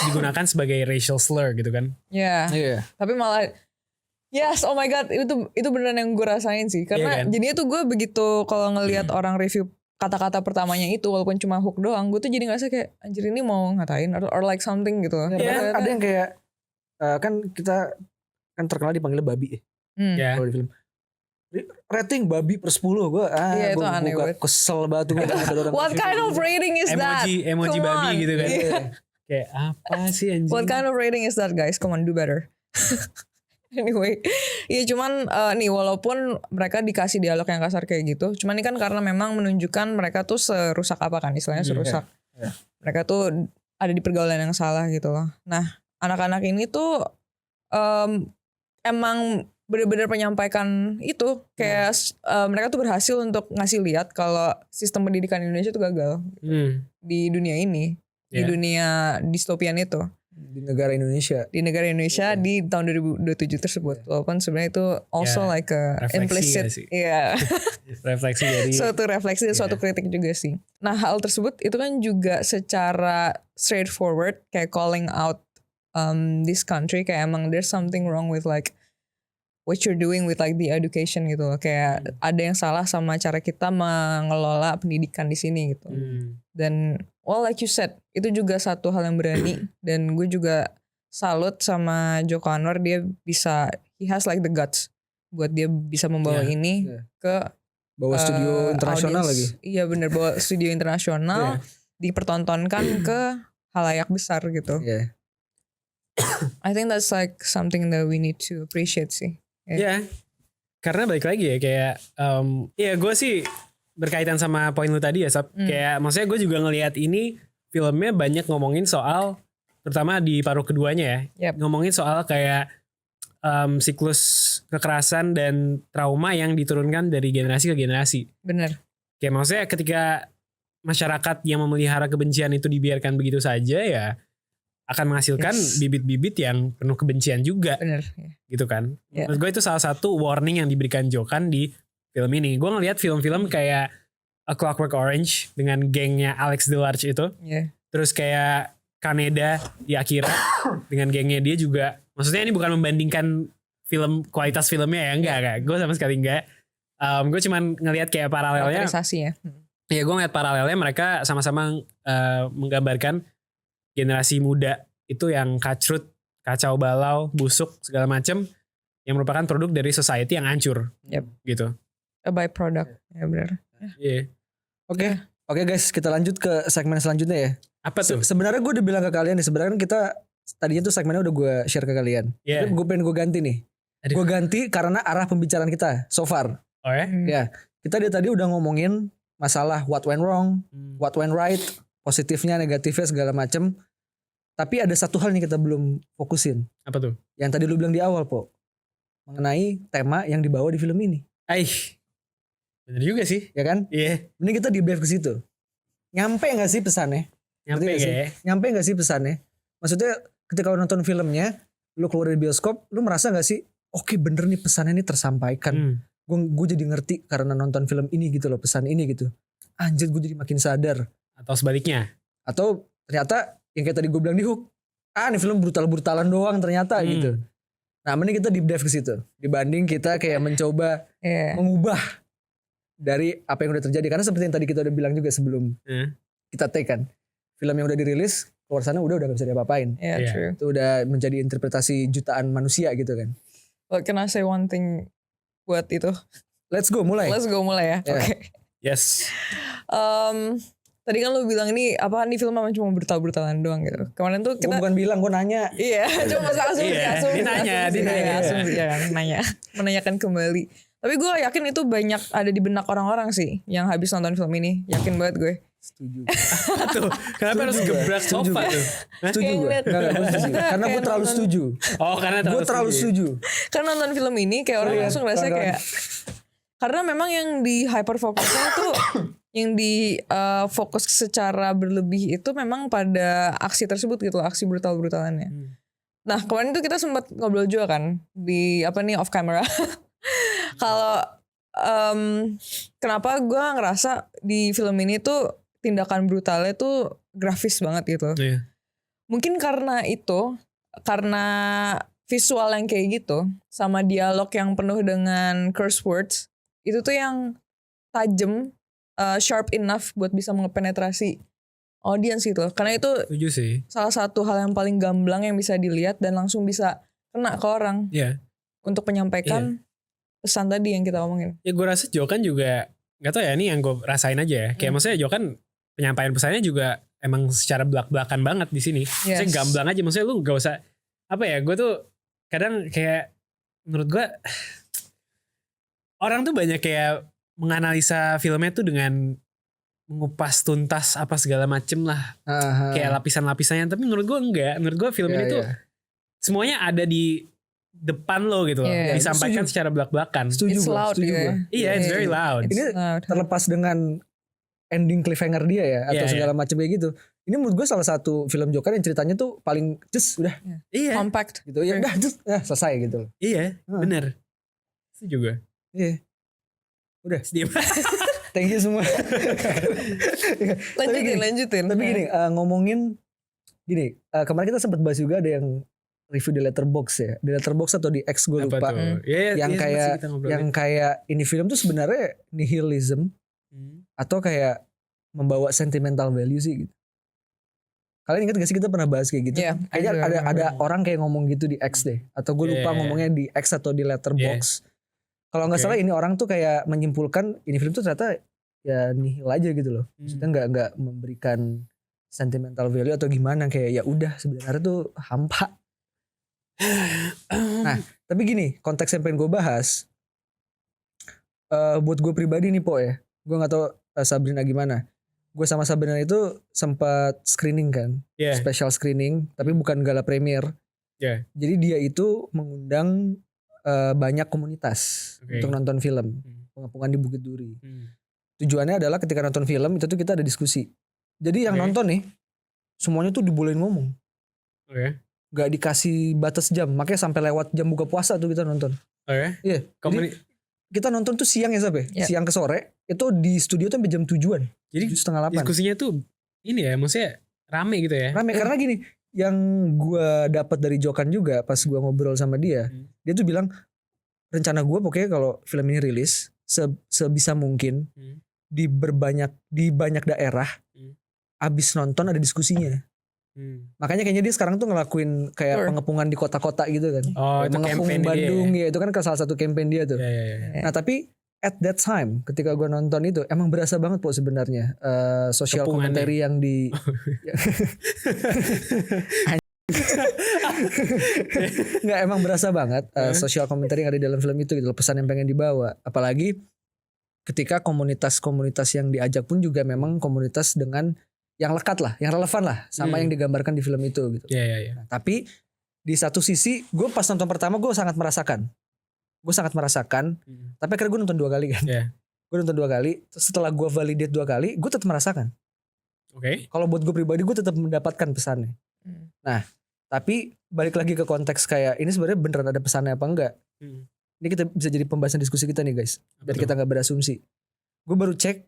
digunakan sebagai racial slur gitu kan. Ya, Iya. tapi malah yes, oh my god, itu beneran yang gue rasain sih. Iya Karena kan? jadinya tuh gue begitu kalau ngelihat orang review kata-kata pertamanya itu walaupun cuma hook doang, gue tuh jadi ngerasa kayak anjir ini mau ngatain or like something gitu. Ya, bahkan ada yang kayak kan kita kan terkenal dipanggilnya babi ya Ya. kalau di film. Rating babi per 10 gue Iya, itu gue aneh banget. kesel banget tuh ada orang What review kind of gitu. rating is that? Emoji Come babi on. gitu kan. Iya. Kayak apa sih anjing? What kind of rating is that guys? Come on, do better. Anyway, ya cuman nih walaupun mereka dikasih dialog yang kasar kayak gitu, cuman ini kan karena memang menunjukkan mereka tuh serusak apa kan, istilahnya serusak. Mereka tuh ada di pergaulan yang salah gitu loh. Nah, anak-anak ini tuh emang benar-benar menyampaikan itu kayak mereka tuh berhasil untuk ngasih lihat kalau sistem pendidikan Indonesia tuh gagal di dunia ini, di dunia distopian itu. Di negara Indonesia. Di negara Indonesia di tahun 2027 tersebut. Walaupun sebenarnya itu also like a implicit. Iya. Refleksi dari. Suatu refleksi, suatu kritik juga sih. Nah hal tersebut itu kan juga secara straightforward kayak calling out this country. Kayak emang there's something wrong with like what you're doing with like the education gitu loh. Kayak ada yang salah sama cara kita mengelola pendidikan di sini gitu. Dan well like you said, itu juga satu hal yang berani. Dan gue juga salut sama Joko Anwar, dia bisa, he has like the guts buat dia bisa membawa ini ke bawa studio internasional lagi. Iya bener, bawa studio internasional dipertontonkan ke halayak besar gitu. I think that's like something that we need to appreciate sih. Karena balik lagi ya kayak ya gue sih berkaitan sama poin lu tadi ya Sab. Kayak maksudnya gue juga ngelihat ini filmnya banyak ngomongin soal, terutama di paruh keduanya ya, ngomongin soal kayak siklus kekerasan dan trauma yang diturunkan dari generasi ke generasi. Bener. Kayak maksudnya ketika masyarakat yang memelihara kebencian itu dibiarkan begitu saja ya akan menghasilkan bibit-bibit yang penuh kebencian juga. Bener. Gitu kan. Menurut gue itu salah satu warning yang diberikan Jokan di film ini. Gue ngeliat film-film kayak A Clockwork Orange dengan gengnya Alex DeLarge itu. Terus kayak Kaneda di Akira dengan gengnya dia juga. Maksudnya ini bukan membandingkan film kualitas filmnya ya. Enggak. Gue sama sekali enggak. Gue cuman ngeliat kayak paralelnya. Ya. Ya gue ngeliat paralelnya mereka sama-sama menggambarkan generasi muda itu yang kacrut, kacau balau, busuk, segala macem. Yang merupakan produk dari society yang hancur. Gitu. A byproduct. Ya benar. Oke guys, kita lanjut ke segmen selanjutnya ya. Apa tuh? Sebenarnya gue udah bilang ke kalian nih, sebenarnya kan kita tadinya tuh segmennya udah gue share ke kalian. Tapi gue pengen gue ganti nih. Gue ganti karena arah pembicaraan kita so far. Oh ya? Ya, kita dari tadi udah ngomongin masalah what went wrong, what went right, positifnya, negatifnya segala macem. Tapi ada satu hal nih kita belum fokusin. Apa tuh? Yang tadi lu bilang di awal, Po. Mengenai tema yang dibawa di film ini. Bener juga sih. Ya kan? Iya. Mending kita di brief ke situ. Nyampe gak sih pesannya? Nyampe gak sih pesannya? Maksudnya ketika lu nonton filmnya, lu keluar dari bioskop, lu merasa gak sih, oke bener nih pesannya ini tersampaikan. Gue jadi ngerti karena nonton film ini gitu loh, pesan ini gitu. Anjir, gue jadi makin sadar. Atau sebaliknya. Atau ternyata yang kayak tadi gue bilang di Hook, ini film brutal-brutalan doang ternyata gitu. Nah mending kita deep dive ke situ. Dibanding kita kayak mencoba mengubah dari apa yang udah terjadi. Karena seperti yang tadi kita udah bilang juga sebelum kita take kan. Film yang udah dirilis, keluar sana udah gak bisa diapa-apain. True. Itu udah menjadi interpretasi jutaan manusia gitu kan. Well, can I say one thing buat itu? Let's go mulai ya. Oke. Yes. Tadi kan lu bilang ini apa nih film cuma brutal-brutalan doang gitu. Kemarin tuh kita Gue bukan bilang, gue nanya. Iya, cuma asumsi. Nanya. Menanyakan kembali. Tapi gue yakin itu banyak ada di benak orang-orang sih yang habis nonton film ini. Yakin banget gue. Setuju. Tuh, kenapa harus gebrak sofa tuh? Setuju gue. Gue setuju. Karena gue terlalu setuju. Oh, karena gue terlalu setuju. Karena nonton film ini kayak orang langsung ngerasa kayak, karena memang yang di hyperfokusnya tuh yang di fokus secara berlebih itu memang pada aksi tersebut gitu, aksi brutal-brutalannya. Nah kemarin itu kita sempat ngobrol juga kan di off camera. Kalau kenapa gue ngerasa di film ini tuh tindakan brutalnya tuh grafis banget gitu. Mungkin karena itu, karena visual yang kayak gitu sama dialog yang penuh dengan curse words, itu tuh yang tajam, sharp enough buat bisa mengepenetrasi audience gitu. Karena itu salah satu hal yang paling gamblang yang bisa dilihat dan langsung bisa kena ke orang untuk menyampaikan pesan tadi yang kita omongin. Ya gue rasa Jokan juga gak tau ya, ini yang gue rasain aja ya. Kayak maksudnya Jokan penyampaian pesannya juga emang secara belak-belakan banget di sini. Maksudnya gamblang aja, maksudnya lu gak usah gue tuh kadang kayak menurut gue orang tuh banyak kayak menganalisa filmnya tuh dengan mengupas tuntas apa segala macem lah, kayak lapisan-lapisannya. Tapi menurut gue enggak. Menurut gue film ini tuh semuanya ada di depan lo gitu loh, disampaikan secara belak-belakan. Setuju It's loud setuju ya. Iya, it's very loud. Ini terlepas dengan ending cliffhanger dia ya atau segala macam kayak gitu. Ini menurut gue salah satu film Joker yang ceritanya tuh paling just udah compact gitu ya, udah just selesai gitu loh. Iya, bener. Itu juga. Iya. Udah. Sedih. Thank you semua. Lanjutin. Tapi gini, ngomongin gini, kemarin kita sempat bahas juga ada yang review di Letterboxd ya. Di Letterboxd atau di X gue lupa. Yang kayak ini film tuh sebenarnya nihilism atau kayak membawa sentimental value sih gitu. Kalian ingat gak sih kita pernah bahas kayak gitu? Kayaknya ada orang kayak ngomong gitu di X deh. Atau gue lupa ngomongnya di X atau di Letterboxd. Kalau nggak salah ini orang tuh kayak menyimpulkan ini film tuh ternyata ya nihil aja gitu loh. Maksudnya nggak memberikan sentimental value atau gimana, kayak ya udah sebenarnya tuh hampa. Nah, tapi gini, konteks yang pengen gue bahas buat gue pribadi nih Po ya. Gue nggak tahu Sabrina gimana. Gue sama Sabrina itu sempat screening kan, special screening, tapi bukan gala premier. Jadi dia itu mengundang banyak komunitas untuk nonton film, pengepungan di Bukit Duri. Tujuannya adalah ketika nonton film itu tuh kita ada diskusi. Jadi yang nonton nih semuanya tuh dibolehin ngomong. Gak dikasih batas jam, makanya sampai lewat jam buka puasa tuh kita nonton. Iya. Jadi kita nonton tuh siang ya Sabe, siang ke sore. Itu di studio tuh sampai jam 7-an. Jadi 7:30. Diskusinya tuh ini ya, maksudnya rame gitu ya. Rame karena gini, yang gue dapat dari Jokan juga pas gue ngobrol sama dia, dia tuh bilang rencana gue pokoknya kalau film ini rilis sebisa mungkin di banyak daerah, abis nonton ada diskusinya. Makanya kayaknya dia sekarang tuh ngelakuin kayak pengepungan di kota-kota gitu kan. Mengepung Bandung ya, itu kan salah satu campaign dia tuh. Nah tapi at that time ketika gue nonton itu emang berasa banget Po sebenarnya social commentary yang di nggak, emang berasa banget social commentary yang ada di dalam film itu gitu, pesan yang pengen dibawa. Apalagi ketika komunitas-komunitas yang diajak pun juga memang komunitas dengan yang lekat lah, yang relevan lah sama yang digambarkan di film itu gitu. Nah, tapi di satu sisi gue pas nonton pertama gue sangat merasakan. Tapi akhirnya gue nonton 2 kali kan. Gue nonton 2 kali. Setelah gue validate 2 kali, gue tetap merasakan. Kalau buat gue pribadi, gue tetap mendapatkan pesannya. Nah, tapi balik lagi ke konteks kayak ini sebenarnya beneran ada pesannya apa enggak? Ini kita bisa jadi pembahasan diskusi kita nih guys. Biar kita nggak berasumsi. Gue baru cek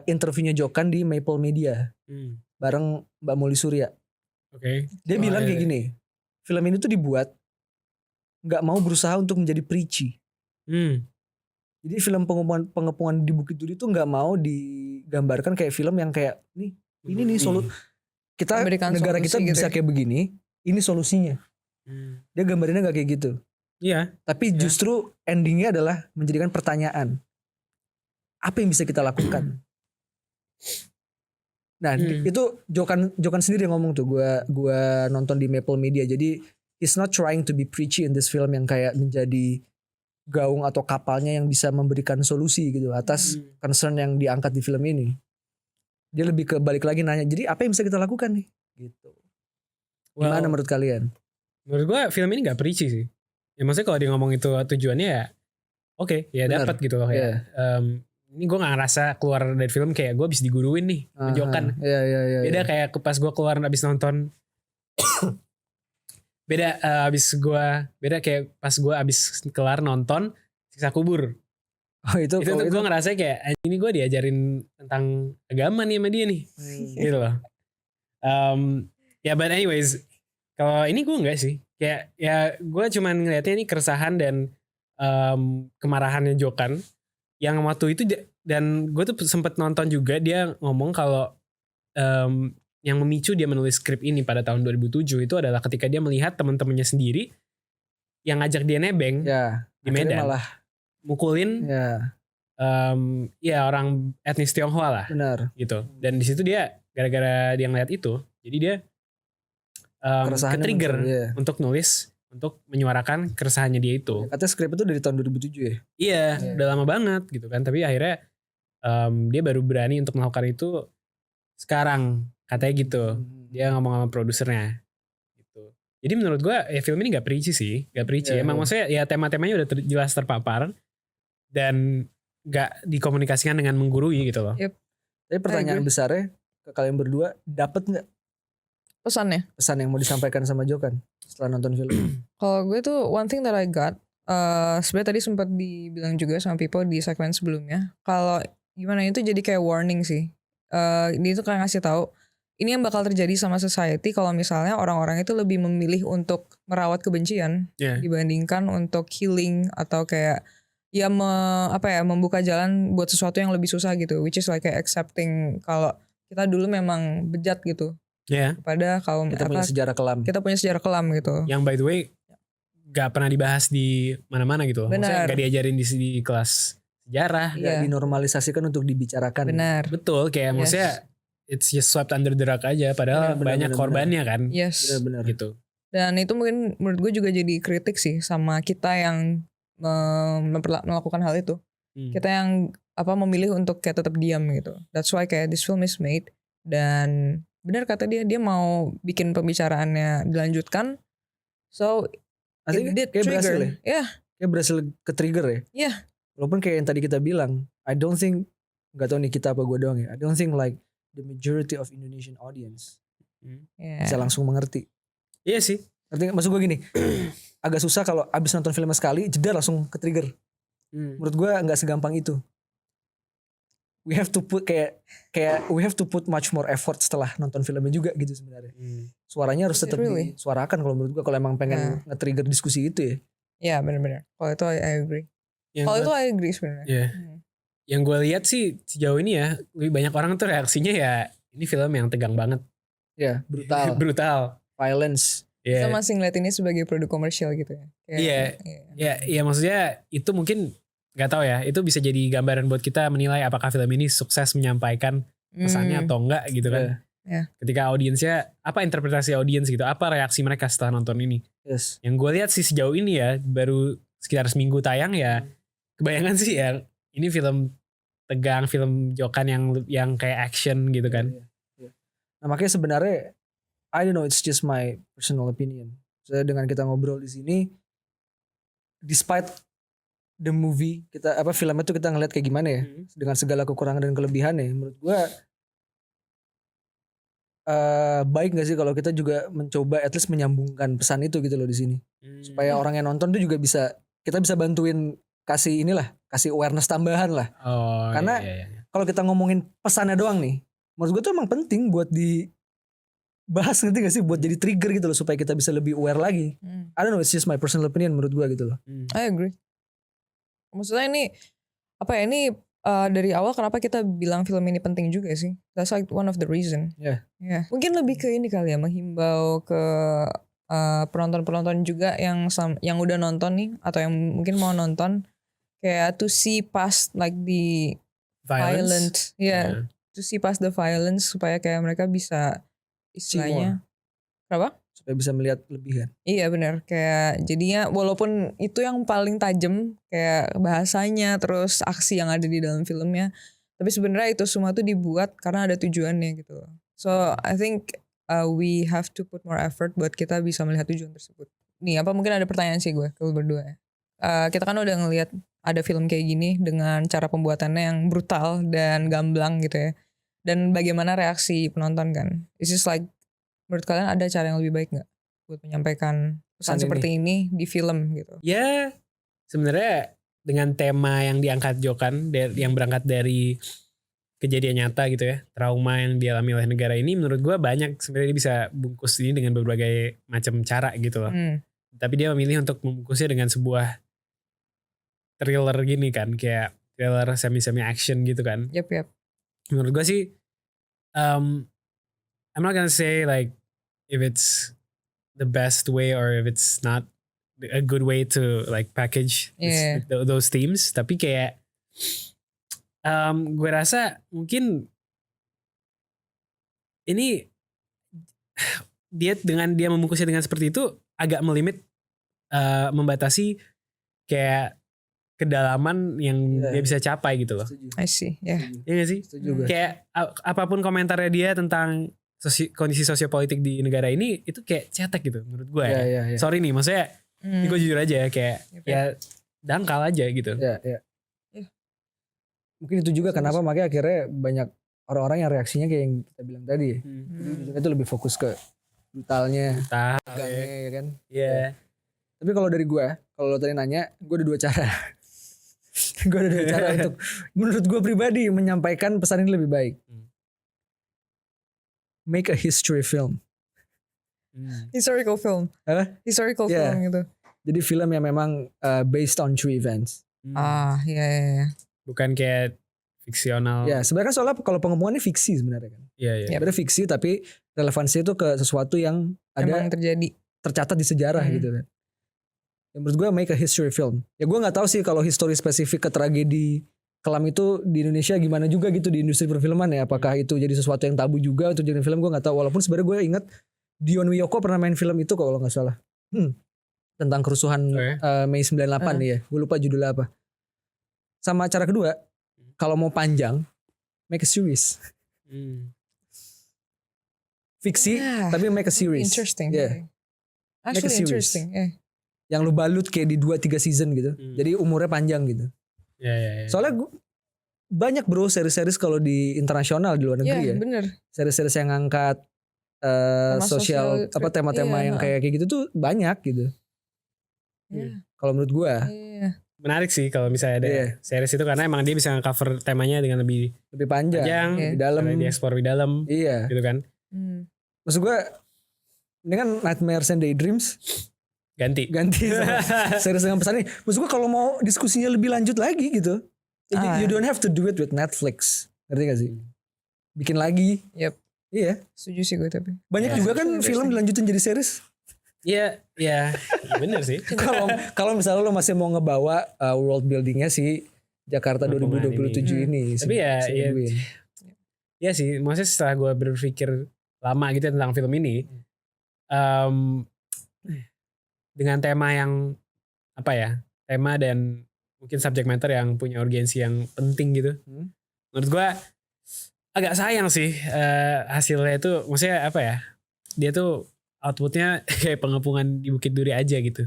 interviewnya Jokan di Maple Media bareng Mbak Muli Surya. Dia bilang kayak gini, film ini tuh dibuat nggak mau berusaha untuk menjadi preachy. Jadi film pengepungan di Bukit Duri itu nggak mau digambarkan kayak film yang kayak ini nih kita Amerikan negara kita gitu bisa kayak begini, ini solusinya. Dia gambarinnya nggak kayak gitu. Tapi justru endingnya adalah menjadikan pertanyaan, apa yang bisa kita lakukan? Nah itu Jokan sendiri yang ngomong tuh. Gua nonton di Maple Media. Jadi he's not trying to be preachy in this film yang kayak menjadi gaung atau kapalnya yang bisa memberikan solusi gitu atas concern yang diangkat di film ini. Dia lebih ke balik lagi nanya, jadi apa yang bisa kita lakukan nih? Gitu. Gimana menurut kalian? Menurut gue film ini gak preachy sih. Ya maksudnya kalau dia ngomong itu tujuannya ya oke, ya dapat gitu loh kayak. Ini gue gak ngerasa keluar dari film kayak gue abis diguruin nih Jokan. Beda kayak pas gue keluar abis nonton beda kayak pas gue abis kelar nonton Siksa Kubur. Itu gue ngerasa kayak ini gue diajarin tentang agama nih sama dia nih. Gitu loh. Ya but anyways, kalau ini gue enggak sih. Kayak ya gue cuman ngeliatnya ini keresahan dan kemarahannya Jokan yang waktu itu, dan gue tuh sempet nonton juga dia ngomong kalau yang memicu dia menulis skrip ini pada tahun 2007 itu adalah ketika dia melihat teman-temannya sendiri yang ngajak dia nebeng di Medan, malah mukulin orang etnis Tionghoa lah. Benar. Gitu. Dan di situ dia gara-gara dia ngeliat itu, jadi dia ke-trigger untuk nulis untuk menyuarakan keresahannya dia itu. Katanya skrip itu dari tahun 2007 ya. Iya, udah lama banget gitu kan. Tapi akhirnya dia baru berani untuk melakukan itu sekarang, katanya gitu. Dia ngomong sama produsernya gitu. Jadi menurut gue ya film ini gak preachy sih, gak preachy. Emang maksudnya ya tema-temanya udah jelas terpapar dan gak dikomunikasikan dengan menggurui gitu loh. Tapi pertanyaan besarnya ke kalian berdua, dapet nggak Pesannya? pesan yang mau disampaikan sama Jokan setelah nonton film? Kalau gue tuh one thing that I got, sebenarnya tadi sempat dibilang juga sama Pipo di segmen sebelumnya, kalau gimana itu jadi kayak warning sih. Dia tuh kayak ngasih tahu ini yang bakal terjadi sama society kalau misalnya orang-orang itu lebih memilih untuk merawat kebencian dibandingkan untuk healing atau kayak ya membuka jalan buat sesuatu yang lebih susah gitu, which is like kayak accepting kalau kita dulu memang bejat gitu. Kepada kaum kita punya sejarah kelam. Kita punya sejarah kelam gitu. Yang by the way gak pernah dibahas di mana-mana gitu. Maksudnya gak diajarin di kelas sejarah. Gak dinormalisasikan untuk dibicarakan. Benar. Betul, kayak maksudnya it's just swept under the rug aja. Padahal banyak korbannya kan. Yes. Benar. Gitu. Dan itu mungkin menurut gue juga jadi kritik sih sama kita yang melakukan hal itu. Kita yang memilih untuk kayak tetap diam gitu. That's why kayak this film is made. Dan benar kata dia mau bikin pembicaraannya dilanjutkan. So kayak berhasil ya? Kayak berhasil ke trigger ya? Iya. Walaupun kayak yang tadi kita bilang, I don't think, gak tahu nih kita apa gue doang ya, I don't think like the majority of Indonesian audience bisa langsung mengerti. Iya sih. Maksud gue gini, agak susah kalau abis nonton film sekali jeda langsung ke trigger. Menurut gue nggak segampang itu. We have to put kayak we have to put much more effort setelah nonton filmnya juga gitu sebenarnya. Suaranya harus tetap disuarakan kalau menurut gue, kalau emang pengen nge-trigger diskusi itu ya. Iya benar-benar. Kalau itu I agree. Kalau itu I agree sebenarnya. Yeah. Yang gue lihat sih sejauh ini ya, lebih banyak orang tuh reaksinya ya ini film yang tegang banget. Ya, brutal. Brutal. Violence. Kita masih ngeliat ini sebagai produk komersial gitu ya. Iya, maksudnya itu mungkin gak tahu ya, itu bisa jadi gambaran buat kita menilai apakah film ini sukses menyampaikan pesannya atau enggak gitu kan. Ketika audiensnya, apa interpretasi audiens gitu, apa reaksi mereka setelah nonton ini. Yang gue lihat sih sejauh ini ya, baru sekitar seminggu tayang ya, kebayangan sih ya ini film tegang, film Jokan yang kayak action gitu kan. Nah makanya sebenarnya I don't know, it's just my personal opinion. Saya dengan kita ngobrol di sini, despite the movie, filmnya tuh kita ngeliat kayak gimana ya, dengan segala kekurangan dan kelebihannya, menurut gue baik nggak sih kalau kita juga mencoba at least menyambungkan pesan itu gitu loh di sini, supaya orang yang nonton tuh juga kita bisa bantuin kasih awareness tambahan lah. Karena kalau kita ngomongin pesannya doang nih, menurut gue tuh emang penting buat dibahas, ngerti gak sih, buat jadi trigger gitu loh supaya kita bisa lebih aware lagi. I don't know, it's just my personal opinion menurut gue gitu loh. I agree. Maksudnya ini dari awal kenapa kita bilang film ini penting juga sih. That's like one of the reason. Mungkin lebih ke ini kali ya, menghimbau ke penonton-penonton juga yang udah nonton nih atau yang mungkin mau nonton, kayak to see past like the violence. To see past the violence supaya kayak mereka bisa istilahnya kenapa? Supaya bisa melihat lebih kan. Iya benar, kayak jadinya walaupun itu yang paling tajam kayak bahasanya terus aksi yang ada di dalam filmnya, tapi sebenarnya itu semua tuh dibuat karena ada tujuannya gitu. So I think we have to put more effort buat kita bisa melihat tujuan tersebut. Nih mungkin ada pertanyaan sih gue ke lu berdua ya. Kita kan udah ngelihat ada film kayak gini dengan cara pembuatannya yang brutal dan gamblang gitu ya. Dan bagaimana reaksi penonton kan? Is this like, menurut kalian ada cara yang lebih baik nggak buat menyampaikan pesan seperti ini di film gitu? Ya sebenarnya dengan tema yang diangkat Jokan, yang berangkat dari kejadian nyata gitu ya, trauma yang dialami oleh negara ini, menurut gue banyak sebenarnya bisa bungkus ini dengan berbagai macam cara gitu loh. Tapi dia memilih untuk membungkusnya dengan sebuah thriller gini kan, kayak thriller semi action gitu kan. Yep. Menurut gue sih I'm not gonna say like if it's the best way or if it's not a good way to like package those themes, tapi kayak gue rasa mungkin ini dengan dia membungkusnya dengan seperti itu agak melimit membatasi kayak kedalaman yang Iya. dia bisa capai gitu loh. Setuju. I see, yeah. Iya gak sih? Setuju gue. Kayak apapun komentarnya dia tentang kondisi sosiopolitik di negara ini itu kayak cetek gitu menurut gue ya. Iya. Sorry nih, maksudnya ini gue jujur aja kayak Yep. ya dangkal aja gitu. Iya. Iya. Mungkin itu juga kenapa makanya akhirnya banyak orang-orang yang reaksinya kayak yang kita bilang tadi. Hmm. Itu lebih fokus ke brutalnya, Entah. tegangnya, ya kan. Iya. Tapi kalau dari gue, kalau lo tadi nanya, gue ada 2 cara. Gue ada 2 cara untuk menurut gue pribadi menyampaikan pesan ini lebih baik. Make a history film. Historical film. Apa? Historical Yeah. film gitu. Jadi film yang memang based on true events. Iya. Bukan kayak fiksional. Ya, sebenarnya kan soalnya kalau pengepungan ini fiksi sebenarnya kan. Iya. Yep. Sebenarnya fiksi tapi relevansinya itu ke sesuatu yang Emang ada terjadi. tercatat di sejarah gitu kan. Ya, menurut gue make a history film. Ya gue nggak tahu sih kalau histori spesifik ke tragedi kelam itu di Indonesia gimana juga gitu di industri perfilman ya. Apakah itu jadi sesuatu yang tabu juga untuk jadi film, gue nggak tahu. Walaupun sebenarnya gue ingat Dion Wiyoko pernah main film itu kalau nggak salah. Tentang kerusuhan Mei 98 ya. Gue lupa judulnya apa. Sama cara kedua, kalau mau panjang, make a series. Fiksi Yeah. tapi make a series. Interesting. Yeah. Make a Actually series. interesting. Yeah. Yang lu balut kayak di 2-3 season gitu. Jadi umurnya panjang gitu. Iya. Soalnya banyak bro series-series kalau di internasional di luar negeri Iya, ya. bener. Series-series yang ngangkat sosial apa tema-tema iya, yang kayak gitu tuh banyak gitu. Iya. Kalau menurut gua Iya. Menarik sih kalau misalnya ada Iya. series itu karena emang dia bisa cover temanya dengan lebih lebih panjang, panjang, lebih dalam. lebih dieksplor lebih dalam Iya. gitu kan. Maksud gua dengan Nightmares and Daydreams Ganti. sama series dengan pesan ini. Maksud gua kalau mau diskusinya lebih lanjut lagi gitu. You don't have to do it with Netflix. Ngerti gak sih? Bikin lagi. Yep. Iya. Setuju sih gue tapi. Banyak Ya. juga kan film dilanjutin jadi series. Iya, bener sih. Kalau misalnya lo masih mau ngebawa world buildingnya si Jakarta Pengepungan 2027 ini. Tapi ya, Edwin. Iya sih, maksudnya setelah gue berpikir lama gitu tentang film ini, dengan tema yang apa ya, tema dan mungkin subject matter yang punya urgensi yang penting gitu. Menurut gue agak sayang sih hasilnya itu, maksudnya apa ya, dia tuh outputnya kayak pengepungan di Bukit Duri aja gitu.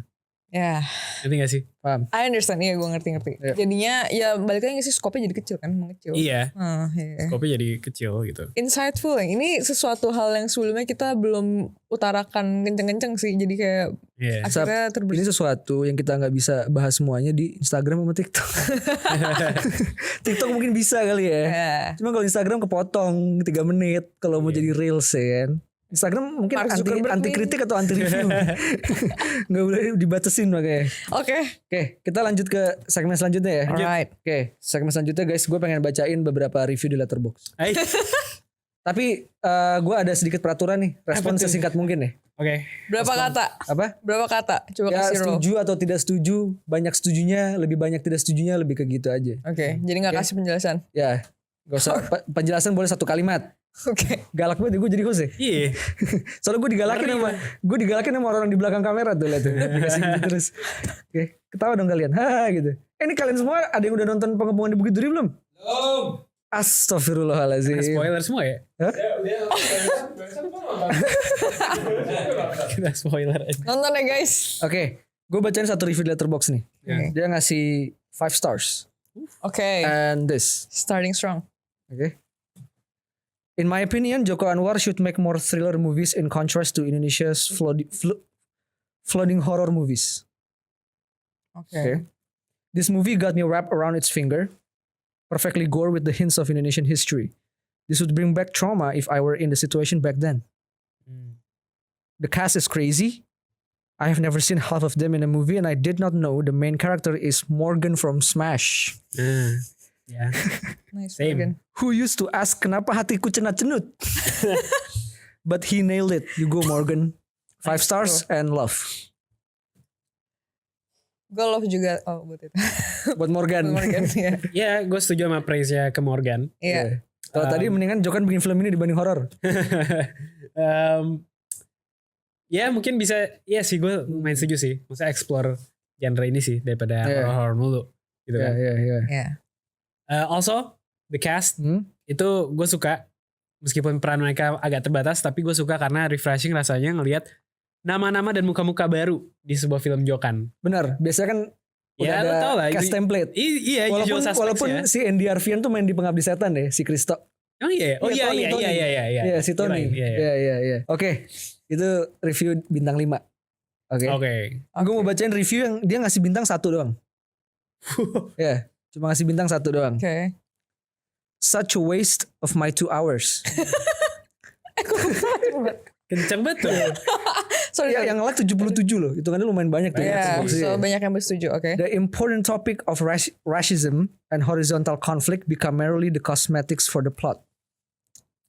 Ya. Ngerti gak sih? Paham. I understand. Iya gue ngerti. Iya. Jadinya ya balik lagi sih skopnya jadi kecil kan. Emang kecil. Iya. Iya. Skopnya jadi kecil gitu. Insightful ya. Ini sesuatu hal yang sebelumnya kita belum utarakan kenceng-kenceng sih. Jadi kayak Iya. akhirnya Ini sesuatu yang kita nggak bisa bahas semuanya di Instagram sama TikTok. TikTok mungkin bisa kali ya. Ya. Cuma kalau Instagram kepotong 3 menit kalau mau jadi reels ya kan. Instagram mungkin Mark Zuckerberg anti kritik atau anti review. Nggak boleh dibatasin makanya. Oke. Oke, kita lanjut ke segmen selanjutnya ya. Alright. Oke, segmen selanjutnya guys, gue pengen bacain beberapa review di Letterboxd. Hai. Tapi gue ada sedikit peraturan nih, respon sesingkat mungkin nih. Oke. Berapa kata? Apa? Berapa kata? Coba Ya kasih roll. setuju atau tidak setuju, banyak setujunya, lebih banyak tidak setujunya, lebih ke gitu aja. Oke. Jadi gak kasih penjelasan. Ya, gak usah penjelasan boleh 1 kalimat. Oke. Galak banget gue jadi host ya. Iya. Soalnya gue digalakin sama orang-orang di belakang kamera tuh lihat tuh. Dikasih gitu terus. Oke, ketawa dong kalian. Haha gitu. Ini kalian semua ada yang udah nonton Pengepungan di Bukit Duri belum? Belum. Astagfirullahaladzim. Spoiler semua ya? Hah? Kita spoiler aja. Nonton ya guys. Oke, gue bacain satu review di Letterboxd nih. Ya. Dia ngasih 5 stars. Oke. And this. Starting strong. Okay. In my opinion, Joko Anwar should make more thriller movies in contrast to Indonesia's flooding horror movies. Oke. Okay. This movie got me wrapped around its finger, perfectly gore with the hints of Indonesian history. This would bring back trauma if I were in the situation back then. The cast is crazy. I have never seen half of them in a movie and I did not know the main character is Morgan from Smash. Ya. Nice. Same. Morgan. Who used to ask kenapa hatiku cenat-cenut? But he nailed it. You go Morgan. 5 stars and love. Gue love juga. Oh buat itu. Buat Morgan. Morgan ya. Ya, gue setuju sama praise-nya ke Morgan. Iya. Kalau tadi mendingan Jokan bikin film ini dibanding horor. Ya mungkin bisa, ya sih gue main setuju sih. Maksudnya explore genre ini sih daripada Yeah. horror mulu gitu kan. Yeah. Also the cast itu gue suka, meskipun peran mereka agak terbatas, tapi gue suka karena refreshing rasanya ngelihat nama-nama dan muka-muka baru di sebuah film Jokan. Benar, biasanya kan udah Ya, ada lu tau lah, cast ini- template. Iya, usual suspects Walaupun ya. si Andy Arfian tuh main di Pengabdi Setan deh, si Kristo. Oh iya, Tony. iya. Iya, si Tony. Iya. Oke, itu review bintang 5. Oke. Gue mau bacain review yang dia ngasih bintang 1 doang. Ya, cuma ngasih bintang 1 doang. Oke. Such a waste of my 2 hours. Kenceng banget tuh. Sorry. Ya, yang like 77 loh. Hitungannya lumayan banyak tuh. Yeah, Xbox, so iya. banyak yang bersetuju. Oke. The important topic of racism and horizontal conflict become merely the cosmetics for the plot.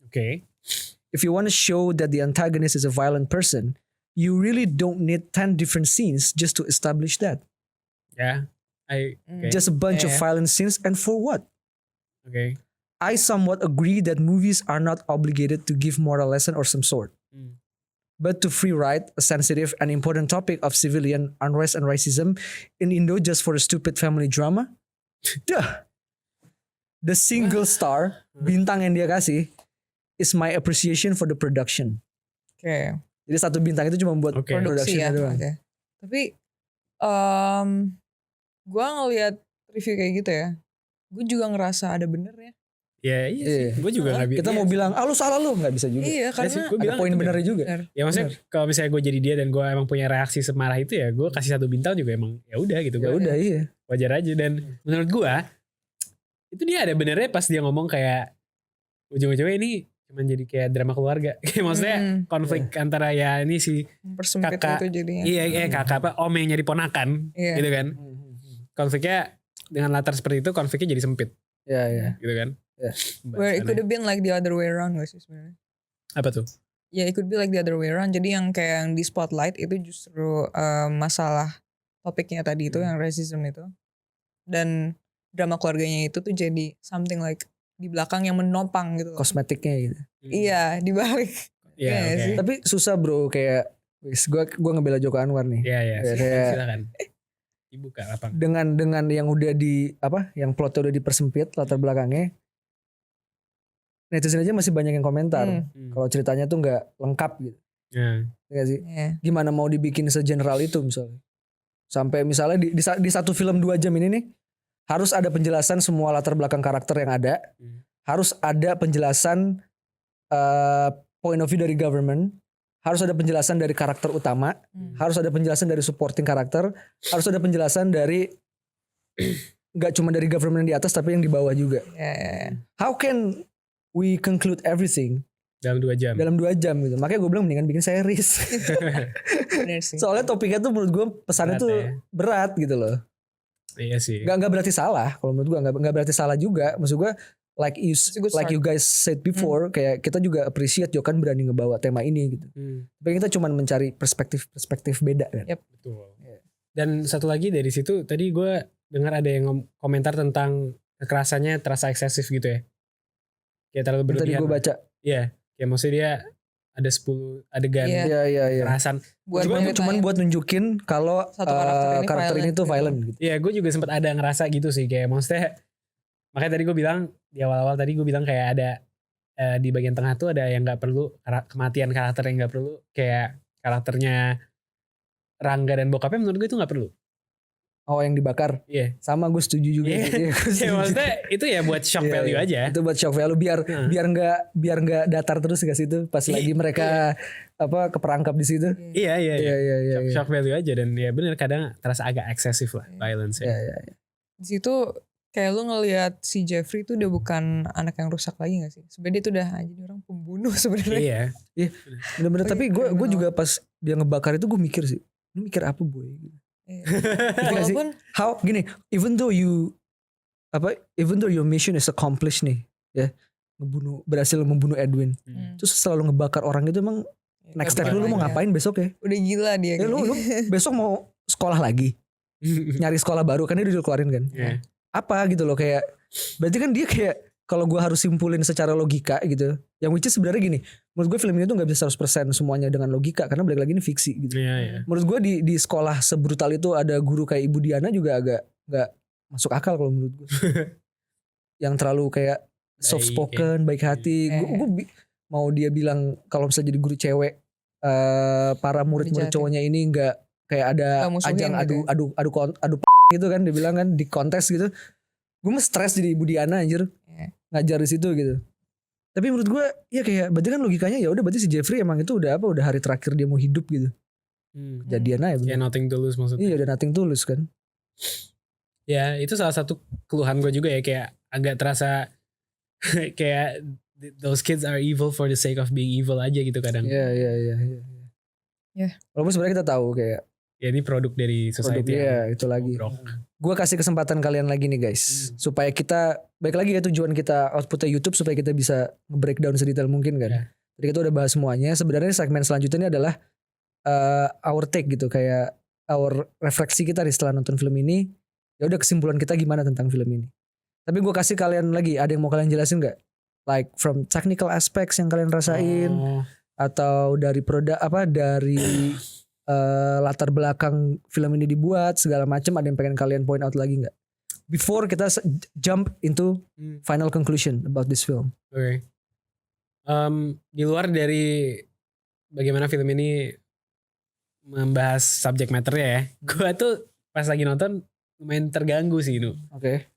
Oke. If you want to show that the antagonist is a violent person, you really don't need 10 different scenes just to establish that. Ya. Just a bunch of Yeah. violent scenes, and for what? Oke. I somewhat agree that movies are not obligated to give moral lesson or some sort, but to free ride a sensitive and important topic of civilian unrest and racism in Indo just for a stupid family drama. Duh. The single star bintang yang dia kasih is my appreciation for the production. Oke. Jadi 1 bintang itu cuma buat Oke. Produksi production ya. doang. Oke. Tapi gue ngelihat review kayak gitu ya, gue juga ngerasa ada benernya. Ya iya sih. Iya. Gue juga gak bisa. Kita mau bilang, lu salah lu, nggak bisa juga. Iya, sih, karena gua Ada bilang poin itu benernya juga. bener. Ya maksudnya kalau misalnya gue jadi dia dan gue emang punya reaksi semarah itu ya gue kasih 1 bintang juga emang ya udah gitu. Ya Gua udah iya. wajar aja. Dan menurut gue itu dia ada benernya pas dia ngomong kayak ujung-ujungnya ini cuman jadi kayak drama keluarga. Kayak maksudnya konflik antara ya ini si mempersempit kakak. itu jadinya. iya kakak apa om yang nyari ponakan Iya. gitu kan. Konfliknya dengan latar seperti itu konfliknya jadi sempit Ya. gitu kan. Yeah. Where it could have been like the other way around gak sih sebenarnya? Apa tuh? Ya, it could be like the other way around. Jadi yang kayak yang di spotlight itu justru masalah topiknya tadi itu yang racism itu. Dan drama keluarganya itu tuh jadi something like di belakang yang menopang gitu. Kosmetiknya gitu. Iya, di balik. Iya, Iya oke. sih. Tapi susah bro, kayak gua ngebela Joko Anwar nih. Iya, Ya, kayak- silakan. Dibuka lapang. Dengan yang udah di yang plotnya udah dipersempit latar belakangnya. Netizen aja masih banyak yang komentar. Kalau ceritanya tuh nggak lengkap gitu. Ya. Ya sih? Iya. Gimana mau dibikin segeneral itu misalnya. Sampai misalnya di 1 film 2 jam ini nih harus ada penjelasan semua latar belakang karakter yang ada. Harus ada penjelasan point of view dari government. Harus ada penjelasan dari karakter utama. Harus ada penjelasan dari supporting karakter. Harus ada penjelasan dari nggak cuma dari government yang di atas tapi yang di bawah juga. Iya. How can we conclude everything Dalam 2 jam. dalam 2 jam gitu? Makanya gue bilang mendingan bikin series. Bener sih. Soalnya topiknya tuh menurut gue pesannya Berat tuh ya. berat gitu loh. Iya sih. Nggak berarti salah. Kalau menurut gue nggak berarti salah juga. Maksud gue like a good like start. you guys said before, kayak kita juga appreciate Jokan berani ngebawa tema ini gitu. Tapi kita cuma mencari perspektif beda kan. Yep. Betul. Dan satu lagi dari situ tadi gue dengar ada yang komentar tentang kekerasannya terasa eksesif gitu ya. Kayak terlalu Yang tadi berlebihan. gue baca. Iya. Kayak maksudnya dia ada 10 adegan Iya. Iya. kekerasan. Buat Cuman buat nunjukin kalau Satu karakter ini ini tuh violent gitu. Iya gue juga sempat ada ngerasa gitu sih. Kayak maksudnya makanya tadi gue bilang di awal-awal tadi gue bilang kayak ada di bagian tengah tuh ada yang gak perlu kematian karakter yang gak perlu. Kayak karakternya Rangga dan bokapnya menurut gue itu gak perlu. Oh yang dibakar. Iya. Sama gue setuju juga. Iya. Iya, gua Ya setuju. maksudnya itu ya buat shock Iya, value iya. aja. Itu buat shock value biar nggak datar terus ke situ pas lagi mereka keperangkap di situ. Iya. Iya. Shock value aja dan ya bener kadang terasa agak eksesif lah violence ya. Iya. Di situ kayak lu ngelihat si Jeffrey tuh udah bukan anak yang rusak lagi gak sih? Sebenarnya dia tuh udah jadi orang pembunuh sebenarnya. Iya. Bener-bener. Oh, Tapi iya, gue criminal. juga pas dia ngebakar itu gue mikir sih. Ini mikir apa boy? Gitu. Iya. Nggak sih? Walaupun How gini? Even though your mission is accomplished nih, ya berhasil membunuh Edwin. Terus selalu ngebakar orang itu emang next step lu mau ngapain besok ya? Udah gila dia. Ya lu besok mau sekolah lagi, nyari sekolah baru kan dia udah dikeluarin kan? Iya. Apa gitu loh kayak berarti kan dia kayak kalau gue harus simpulin secara logika gitu, Yang which is sebenarnya gini, menurut gue film ini tuh gak bisa 100% semuanya dengan logika karena balik lagi ini fiksi gitu. Iya, iya. Menurut gue di sekolah sebrutal itu ada guru kayak Ibu Diana juga agak gak masuk akal kalau menurut gue. Yang terlalu kayak soft spoken, baik hati. Gue mau dia bilang kalau misalnya jadi guru cewek, para murid-murid cowoknya ini nggak kayak ada ajang adu gitu kan, dia bilang kan di kontes gitu. Gue mah stres jadi Ibu Diana anjir, ngajar di situ gitu. Tapi menurut gue ya kayak berarti kan logikanya ya udah berarti si Jeffrey emang itu udah hari terakhir dia mau hidup gitu. Kejadian aja. Kayak nothing to lose maksudnya. Iya udah nothing to lose kan. Ya itu salah satu keluhan gue juga ya, kayak agak terasa kayak those kids are evil for the sake of being evil aja gitu kadang. Iya. Walaupun sebenarnya kita tahu kayak ya ini produk dari society. Ya itu lagi. Gue kasih kesempatan kalian lagi nih guys, supaya kita baik lagi ya, tujuan kita outputnya YouTube supaya kita bisa nge-breakdown sedetail mungkin kan. Jadi kita udah bahas semuanya. Sebenarnya segmen selanjutnya ini adalah our take gitu, kayak our refleksi kita setelah nonton film ini. Ya udah kesimpulan kita gimana tentang film ini. Tapi gue kasih kalian lagi, ada yang mau kalian jelasin nggak? Like from technical aspects yang kalian rasain, atau dari produk dari latar belakang film ini dibuat segala macam, ada yang pengen kalian point out lagi nggak? Before kita jump into final conclusion about this film. Oke. Di luar dari bagaimana film ini membahas subject matternya ya, gue tuh pas lagi nonton lumayan terganggu sih itu. Oke.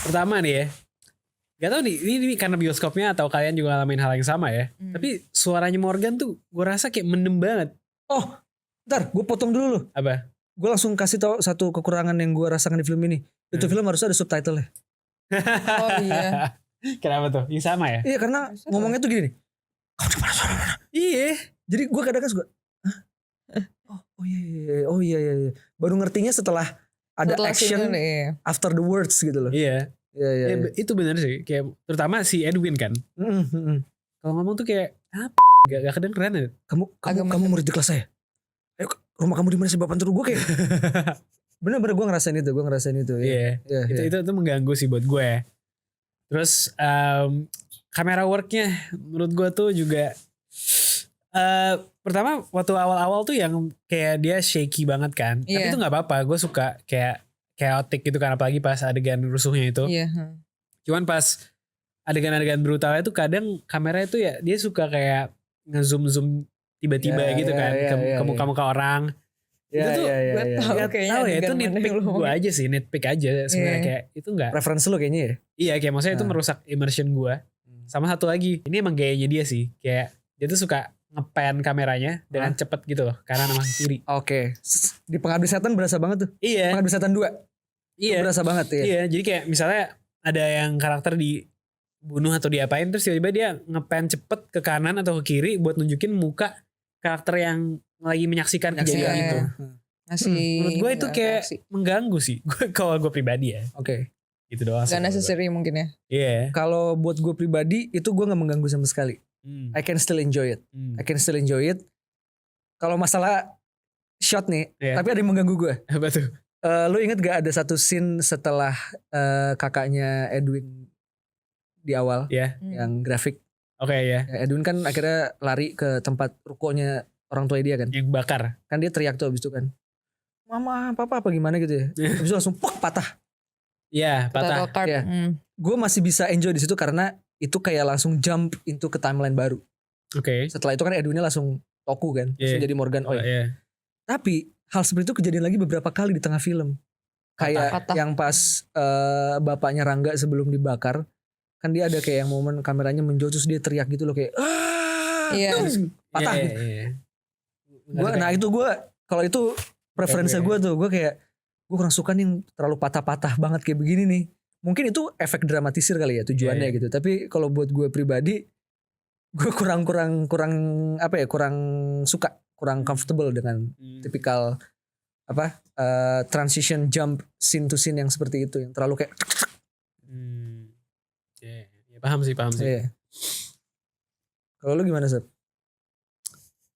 Pertama nih ya, gak tau nih ini karena bioskopnya atau kalian juga ngalamin hal yang sama ya. Tapi suaranya Morgan tuh gue rasa kayak mendem banget. Oh, ntar gue potong dulu loh. Apa? Gue langsung kasih tau satu kekurangan yang gue rasakan di film ini. Itu film harusnya ada subtitle-nya. Oh iya. Kenapa tuh? Yang sama ya? Iya karena ngomongnya tuh gini nih. Kamu di mana suara mana? Iya. Jadi gue kadang-kadang suka, oh iya. Baru ngertinya setelah ada action after the words gitu loh. Iya. Iya. Itu bener sih. Kayak terutama si Edwin kan. Kalau ngomong tuh kayak apa? Gak kedengeran ya. Kamu murid di kelas saya. Ayo, rumah kamu di mana sih Bapak Turu? Gue kayak bener-bener gue ngerasain itu. Iya. Itu mengganggu sih buat gue ya. Terus kamera worknya menurut gue tuh juga pertama waktu awal-awal tuh yang kayak dia shaky banget kan. Tapi itu gak apa-apa. Gue suka kayak chaotic gitu kan, apalagi pas adegan rusuhnya itu. Cuman pas adegan-adegan brutalnya tuh kadang kameranya tuh ya dia suka kayak nge-zoom tiba-tiba gitu kan ke muka-muka orang. Itu tuh gue tahu ya itu nitpick gue aja sih, nitpick aja sebenarnya, kayak itu nggak referensi lo kayaknya ya. Iya kayak maksudnya itu merusak immersion gue. Sama satu lagi, ini emang gayanya dia sih, kayak dia tuh suka ngepan kameranya dengan cepet gitu loh, kanan sama kiri. Oke. Di Pengabdi Setan berasa banget tuh. Iya. Pengabdi Setan 2. Iya. Berasa banget ya. Iya, jadi kayak misalnya ada yang karakter dibunuh atau diapain, terus tiba-tiba dia ngepan cepet ke kanan atau ke kiri buat nunjukin muka karakter yang lagi menyaksikan kejadian itu. Menurut gue itu kayak mengganggu sih. Kalau gue pribadi ya. Oke. Itu doang. Gak necessary mungkin ya. Iya. Kalau buat gue pribadi itu gue gak mengganggu sama sekali. I can still enjoy it. Kalau masalah shot nih, tapi ada yang mengganggu gue. Apa tuh? Lu inget gak ada satu scene setelah kakaknya Edwin di awal yang grafik? Oke ya. Edwin kan akhirnya lari ke tempat rukonya orang tua dia kan. Yang bakar. Kan dia teriak tuh abis itu kan. Mama, papa apa gimana gitu ya. Abis itu langsung patah. Iya, patah. Ya. Gue masih bisa enjoy di situ karena itu kayak langsung jump into ke timeline baru. Oke. Setelah itu kan Edwinnya langsung toku kan. Langsung jadi Morgan Oi. Tapi hal seperti itu kejadian lagi beberapa kali di tengah film. Kayak yang pas bapaknya Rangga sebelum dibakar. Kan dia ada kayak yang momen kameranya menjauh terus dia teriak gitu loh kayak patah. Nah itu gue kalau itu preferensi gue tuh, gue kayak gue kurang suka nih yang terlalu patah-patah banget kayak begini nih. Mungkin itu efek dramatisir kali ya tujuannya gitu. Tapi kalau buat gue pribadi, gue kurang suka, kurang comfortable dengan tipikal transition jump scene to scene yang seperti itu, yang terlalu kayak. Paham sih. Iya. Kalau lu gimana Seth?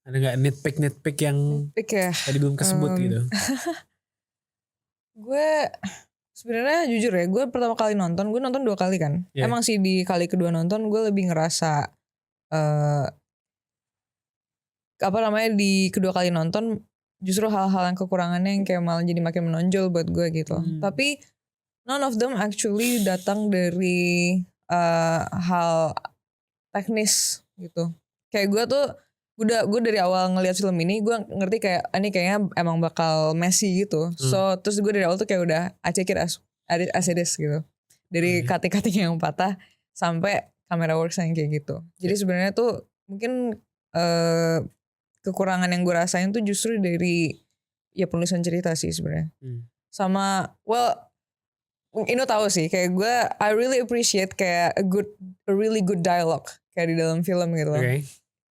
Ada nggak nitpick yang tadi belum kesebut gitu? Gue sebenarnya jujur ya, gue pertama kali nonton 2 kali kan. Emang sih di kali kedua nonton gue lebih ngerasa apa namanya di kedua kali nonton justru hal-hal yang kekurangannya yang kayak malah jadi makin menonjol buat gue gitu. Tapi none of them actually datang dari hal teknis gitu. Kayak gue tuh gue dari awal ngelihat film ini gue ngerti kayak ini kayaknya emang bakal messy gitu. So terus gue dari awal tuh kayak udah I take it as it is gitu. Dari cutting yang patah sampai camera works yang kayak gitu. Jadi sebenarnya tuh mungkin kekurangan yang gue rasain tuh justru dari ya penulisan cerita sih sebenarnya. Sama Ino tahu sih kayak gue I really appreciate kayak a really good dialogue kayak di dalam film gitu loh.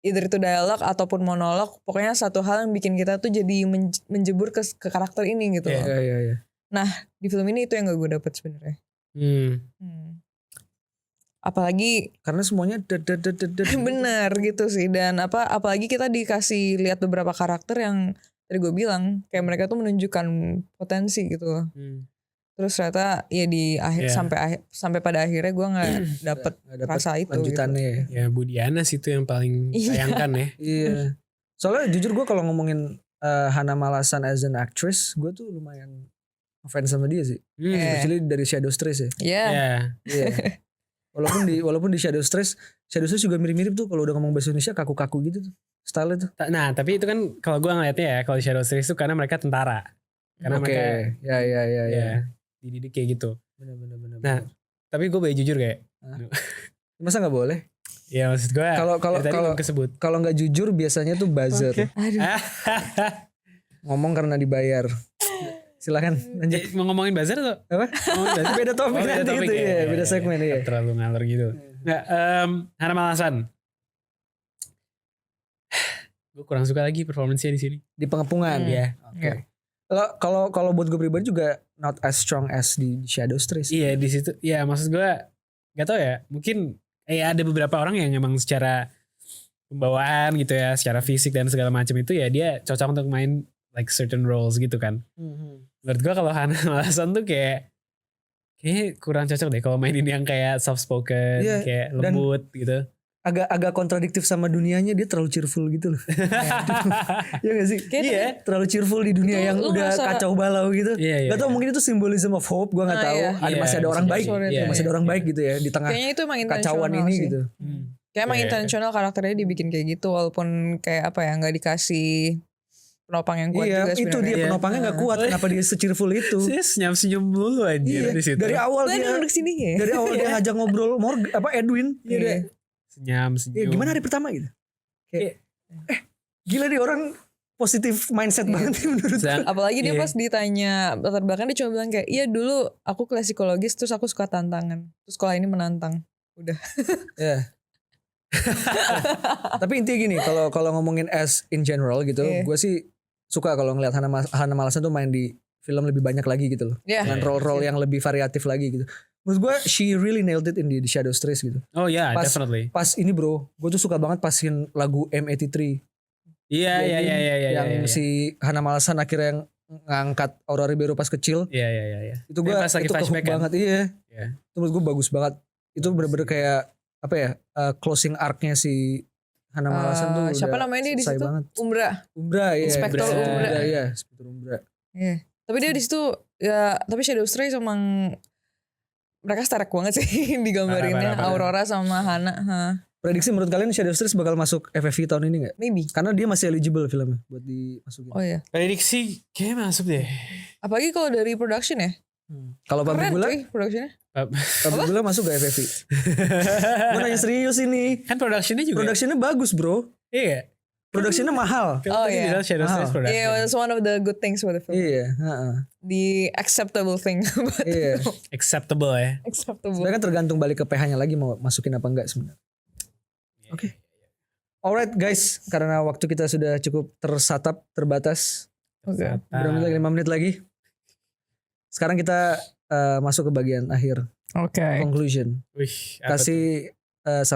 Either itu dialog ataupun monolog, pokoknya satu hal yang bikin kita tuh jadi menjebur ke karakter ini gitu loh. Iya. Nah di film ini itu yang gak gue dapet sebenarnya. Apalagi karena semuanya bener gitu sih, dan apalagi kita dikasih lihat beberapa karakter yang tadi gue bilang kayak mereka tuh menunjukkan potensi gitu loh. Terus ternyata ya di akhir sampai pada akhirnya gue nggak dapet rasa itu lanjutannya gitu. Ya Budiana sih itu yang paling sayangkan ya. Iya. Soalnya jujur gue kalau ngomongin Hana Malasan as an actress, gue tuh lumayan fans sama dia sih. Especially dari Shadow Stress ya. Iya. Walaupun di Shadow Stress juga mirip-mirip tuh kalau udah ngomong bahasa Indonesia kaku-kaku gitu tuh style itu. Nah tapi itu kan kalau gue ngeliatnya ya kalau di Shadow Stress itu karena mereka tentara. Karena mereka ya dididik kayak gitu. Bener. Nah tapi gue boleh jujur kayak masa nggak boleh? Ya maksud gue kalau nggak jujur biasanya tuh buzzer. Ngomong karena dibayar. Silakan lanjut. Mau ngomongin buzzer atau apa? Beda topik nanti gitu ya. Beda segmen ya. Terlalu ngalor gitu. Nggak, Hana Malasan. Gue kurang suka lagi performance-nya di sini. Di pengepungan ya. Oke. Kalau buat gue pribadi juga not as strong as di Shadow Stress. Iya di situ. Ya maksud gue nggak tahu ya. Mungkin ada beberapa orang yang emang secara pembawaan gitu ya, secara fisik dan segala macam itu ya dia cocok untuk main like certain roles gitu kan. Menurut gue kalau Hana Malasan tuh kayaknya kurang cocok deh kalau mainin yang kayak soft spoken, kayak lembut gitu. Agak kontradiktif sama dunianya, dia terlalu cheerful gitu loh. Iya gak sih? Iya. Terlalu cheerful di dunia yang udah kacau balau gitu. Gak tau mungkin itu symbolism of hope, gue gak tahu. Masih ada orang baik, masih ada orang baik gitu ya di tengah kacauan ini sih. gitu. Kayak emang intensional karakternya dibikin kayak gitu, walaupun kayak apa ya nggak dikasih penopang yang kuat juga sebenarnya. Itu dia penopangnya gak kuat. Kenapa dia se-cheerful itu? Senyum-senyum dulu anjir di situ. Dari awal dia ngajak ngobrol Edwin. Senyum. Gimana hari pertama gitu? Kayak gila nih orang positif mindset banget menurut gue. Apalagi dia pas ditanya latar belakang dia cuma bilang kayak iya dulu aku kelas psikologis terus aku suka tantangan. Terus sekolah ini menantang. Udah. Tapi intinya gini, kalau ngomongin as in general gitu, gue sih suka kalau ngeliat Hana Malasan tuh main di film lebih banyak lagi gitu loh. Dengan role-role yang lebih variatif lagi gitu. Menurut gue she really nailed it in the Shadow Stress gitu. Oh ya, definitely. Pas ini bro, gue tuh suka banget pasin lagu M83. Iya. Yang si Hana Malasan akhirnya yang ngangkat Aura Ribeiro pas kecil. Iya. Itu gue itu kehook banget. Iya. Itu menurut gue bagus banget. Itu bener-bener kayak apa ya, closing arc-nya si Hana Malasan tuh siapa namanya dia di situ? Umbra ya. Inspektur Umbra. Iya, Inspektur Umbra. Iya. Tapi dia di situ ya, tapi Shadow Stress emang mereka stark banget sih digambarinnya. Aurora sama Hana. Prediksi menurut kalian Shadow Stress bakal masuk FFV tahun ini gak? Maybe. Karena dia masih eligible filmnya buat dimasukin. Oh iya. Prediksi kayaknya masuk deh. Apalagi kalau dari production ya. Kalau Pabrik Gula productionnya. Pabrik Gula masuk gak FFV? Gue nanya serius ini. Kan productionnya juga. Productionnya bagus bro. Iya. Productionnya mahal. Oh iya. Shadow Stress production. Yeah, it's one of the good things for the film. Iya. The acceptable thing. Iya. Acceptable ya. Acceptable. Sebenarnya kan tergantung balik ke PH-nya lagi mau masukin apa enggak sebenarnya. Oke. Alright guys, karena waktu kita sudah cukup terbatas. Oke. 5 menit lagi. Sekarang kita masuk ke bagian akhir. Oke. Conclusion. Kasih 1-2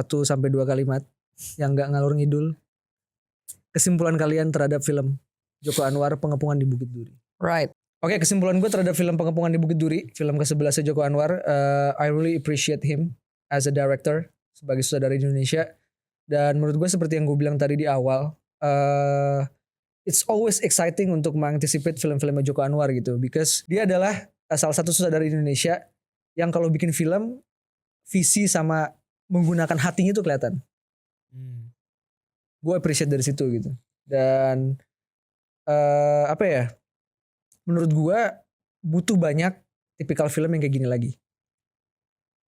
kalimat yang enggak ngalur ngidul. Kesimpulan kalian terhadap film Joko Anwar Pengepungan di Bukit Duri. Right. Oke, kesimpulan gue terhadap film Pengepungan di Bukit Duri, film ke-11 Joko Anwar, I really appreciate him as a director sebagai sutradara Indonesia. Dan menurut gue seperti yang gue bilang tadi di awal, it's always exciting untuk mengantisipate film-film Joko Anwar gitu, because dia adalah salah satu sutradara Indonesia yang kalau bikin film visi sama menggunakan hatinya itu kelihatan. Gue appreciate dari situ gitu. Dan apa ya? Menurut gue butuh banyak tipikal film yang kayak gini lagi.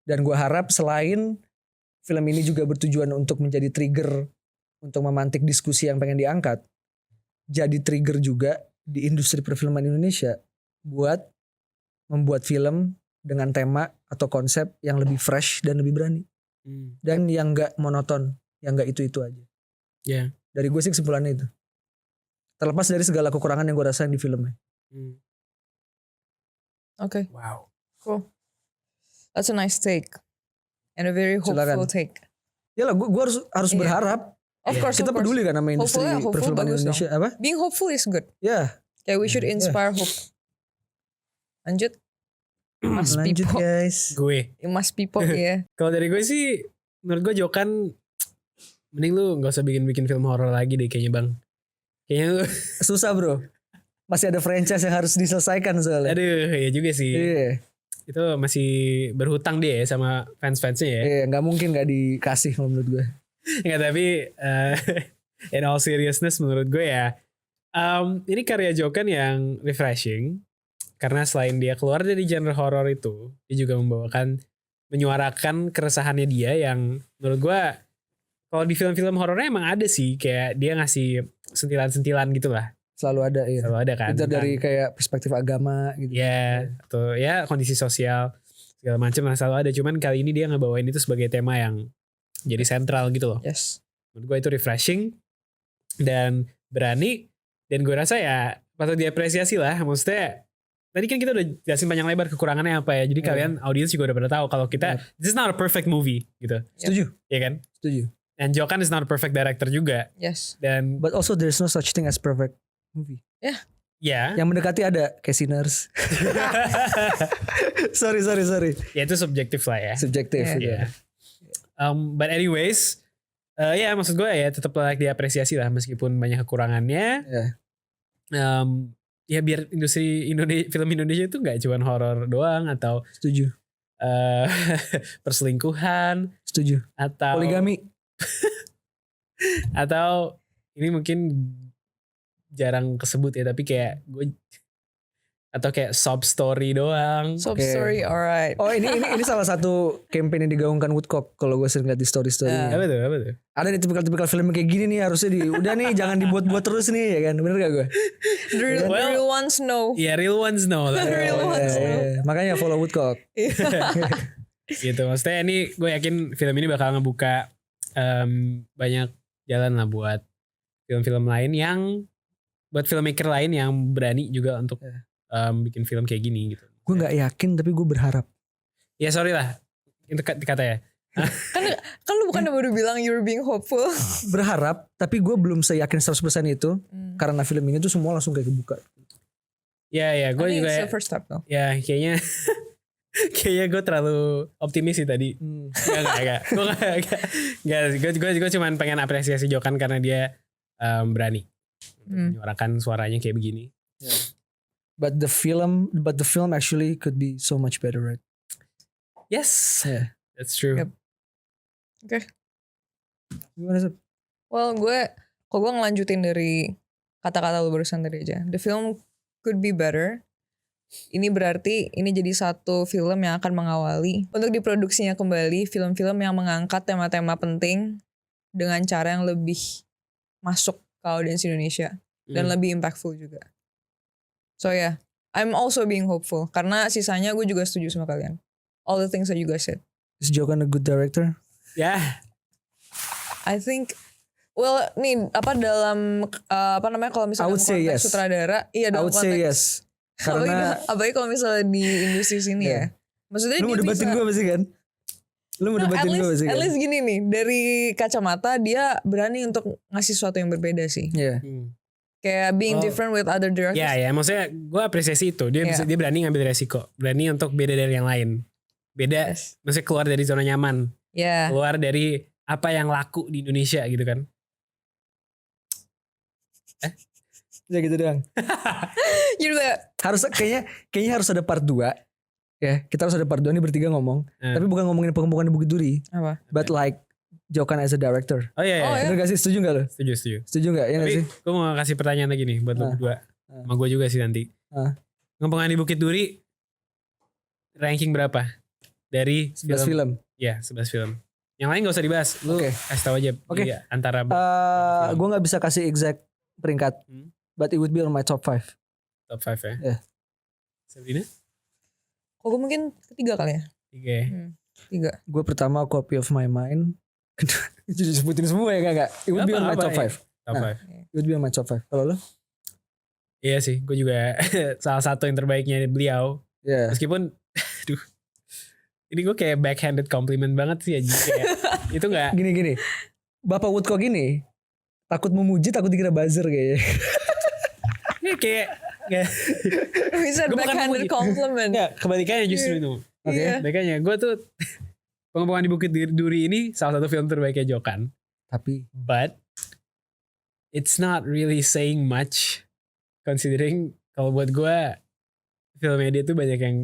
Dan gue harap selain film ini juga bertujuan untuk menjadi trigger untuk memantik diskusi yang pengen diangkat, jadi trigger juga di industri perfilman Indonesia buat membuat film dengan tema atau konsep yang lebih fresh dan lebih berani. Dan yang gak monoton, yang gak itu-itu aja. Ya. Dari gue sih kesimpulannya itu. Terlepas dari segala kekurangan yang gue rasain di filmnya. Oke. Wow. Cool. That's a nice take. And a very hopeful Silakan. take. Yalah, gue harus Iya. berharap. Of course, Kita of course. peduli kan sama industri Hopeful perfilman bagus Indonesia. Apa? Being hopeful is good. Ya. Okay, we should inspire hope. Lanjut. Mas Lanjut Pipo. guys. Gue. Mas Pipo ya. Kalau dari gue sih, menurut gue Jokan, mending lu gak usah bikin film horor lagi deh kayaknya bang. Kayaknya lu, Susah bro. Masih ada franchise yang harus diselesaikan soalnya. aduh ya juga sih. Iya. Itu masih berhutang dia ya sama fans-fansnya ya. Iya, nggak mungkin nggak dikasih kalau menurut gue. Enggak, tapi in all seriousness menurut gue ya, ini karya Jokan yang refreshing. Karena selain dia keluar dari genre horor itu, dia juga menyuarakan keresahannya dia yang menurut gue, kalau di film-film horornya emang ada sih, kayak dia ngasih sentilan-sentilan gitu lah. Selalu ada ya. Selalu ada kan. Itu dari kayak perspektif agama gitu. Ya, atau ya kondisi sosial segala macam lah selalu ada. Cuman kali ini dia ngebawain itu sebagai tema yang jadi sentral gitu loh. Yes. Menurut gue itu refreshing dan berani, dan gue rasa ya patut diapresiasi lah. Maksudnya tadi kan kita udah jelasin panjang lebar kekurangannya apa ya. Jadi kalian audiens juga udah pada tahu kalau kita this is not a perfect movie gitu. Setuju. Iya kan? Setuju. And Jokan is not a perfect director juga. Yes. Dan But also there's no such thing as perfect movie. ya, Yang mendekati ada kayak Sinners. sorry. ya itu subjektif lah ya. Subjektif. Yeah. gitu. Yeah. But anyways, ya maksud gue ya tetap layak diapresiasi lah meskipun banyak kekurangannya. Yeah. Ya biar industri film Indonesia itu nggak cuma horor doang atau Setuju. perselingkuhan Setuju. atau Poligami. atau ini mungkin jarang kesebut ya, tapi kayak gue atau kayak sob story doang. Sob Oke. story, alright. Oh ini salah satu campaign yang digaungkan Woodcock kalau gue sering lihat di story. Apa tuh? Ada nih tipikal film kayak gini nih harusnya udah nih jangan dibuat-buat terus nih ya kan, bener gak gue? The real, Well, the real ones know. Ya real ones know lah. Real ones know. Makanya follow Woodcock. Gitu, maksudnya ini gue yakin film ini bakal ngebuka banyak jalan lah buat film-film lain yang buat filmmaker lain yang berani juga untuk bikin film kayak gini gitu. Gue nggak yakin tapi gue berharap. Ya sorry lah, itu kata ya. Kan lu bukan baru bilang you're being hopeful. Berharap tapi gue belum seyakin 100% itu karena film ini tuh semua langsung kayak kebuka. Ya gue I think juga it's the first step though. ya kayaknya gue terlalu optimis sih tadi. Enggak. Gue cuman pengen apresiasi Jokan karena dia berani menyuarakan suaranya kayak begini. But the film actually could be so much better, right? Yes, Yeah. that's true. Yep. Oke. Gimana sih? Well, kalau gue ngelanjutin dari kata-kata lu barusan tadi aja. The film could be better. Ini berarti ini jadi satu film yang akan mengawali untuk diproduksinya kembali film-film yang mengangkat tema-tema penting dengan cara yang lebih masuk ke audiens Indonesia dan lebih impactful juga. So yeah, I'm also being hopeful karena sisanya gue juga setuju sama kalian. All the things that you guys said. Is Jokan a good director? Ya, I think nih dalam kalau I misalnya would say konteks yes. sutradara, iya I dalam would say konteks yes. Karena apalagi kalau misalnya di industri sini ya. Maksudnya lu mau dia debatin bisa, gue pasti kan? Lu mau debatin gue pasti at kan? least gini nih, dari kacamata dia berani untuk ngasih sesuatu yang berbeda sih. Iya. Kayak being different with other directors. ya maksudnya gue apresiasi itu. Dia dia berani ngambil resiko, berani untuk beda dari yang lain. Beda, maksudnya keluar dari zona nyaman, Ya. keluar dari apa yang laku di Indonesia gitu kan. Ya gitu doang. Juga Harus kayaknya harus ada part 2. Ya, kita harus ada part 2 nih bertiga ngomong. Tapi bukan ngomongin pengembangan di Bukit Duri, apa? but like Jokan as a director. Oh iya, iya. Oh, iya. Bener gak sih? Setuju gak lo? Setuju. Setuju gak? Ya gak Tapi sih? gue mau kasih pertanyaan lagi nih buat lo berdua. Sama gue juga sih nanti. Pengembangan di Bukit Duri ranking berapa? Dari 11 film. Ya 11 film. Yang lain gak usah dibahas. Lu Oke. kasih tahu aja. Oke. Iya, antara Gue gak bisa kasih exact peringkat. But it would be on my top 5. top 5 ya. Yeah. Sabrina? Kok gue mungkin ketiga kali ya? 3 ya. 3. Gue pertama Copy of My Mind. Jadi sebutin semua ya gak? It would be on my top 5. Top 5. It would be on my top 5. Kalau lo? Iya sih, gue juga salah satu yang terbaiknya beliau. Ya. Meskipun, aduh, ini gue kayak backhanded compliment banget sih aja. Kayak, itu gak, Gini. Bapak Woodcock ini takut memuji, takut dikira buzzer kayaknya. ini kayak Bisa Gua bukan backhanded memuji. compliment. Enggak, kebalikannya justru itu. Oke. Iya. Kebalikannya, gue tuh Pengembangan di Bukit Duri ini salah satu film terbaiknya Jokan. Tapi But it's not really saying much considering kalau buat gue filmnya dia tuh banyak yang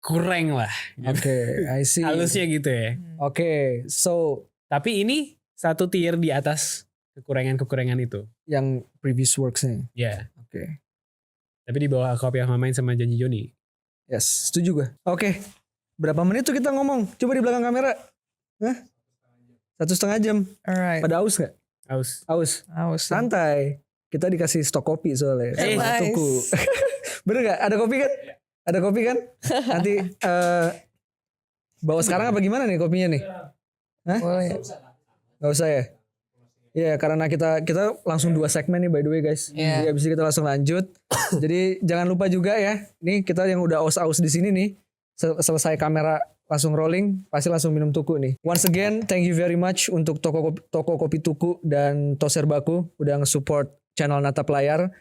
kurang lah. oke, I see. Halusnya gitu ya. Oke, so Tapi ini satu tier di atas kekurangan-kekurangan itu. yang previous works-nya. Ya. Oke. Tapi di bawah Copy of My Mind sama Janji Joni. Yes, setuju gue. Oke. Berapa menit tuh kita ngomong? Coba di belakang kamera. Hah? 1,5 jam. Alright. Pada aus gak? Aus. Aus. Santai. Kita dikasih stok kopi soalnya. Eh, Sama nice. Tuku. Bener gak? Ada kopi kan? Ada kopi kan? Nanti bawa sekarang apa gimana nih kopinya nih? Hah? Boleh. Gak usah ya? Iya, karena kita langsung 2 segmen nih by the way guys. Iya. Jadi abis ini kita langsung lanjut. Jadi jangan lupa juga ya. Nih kita yang udah aus-aus di sini nih. Selesai kamera langsung rolling, pasti langsung minum Tuku nih. Once again, thank you very much untuk toko kopi Tuku dan Toser Baku udah nge-support channel Natap Layar.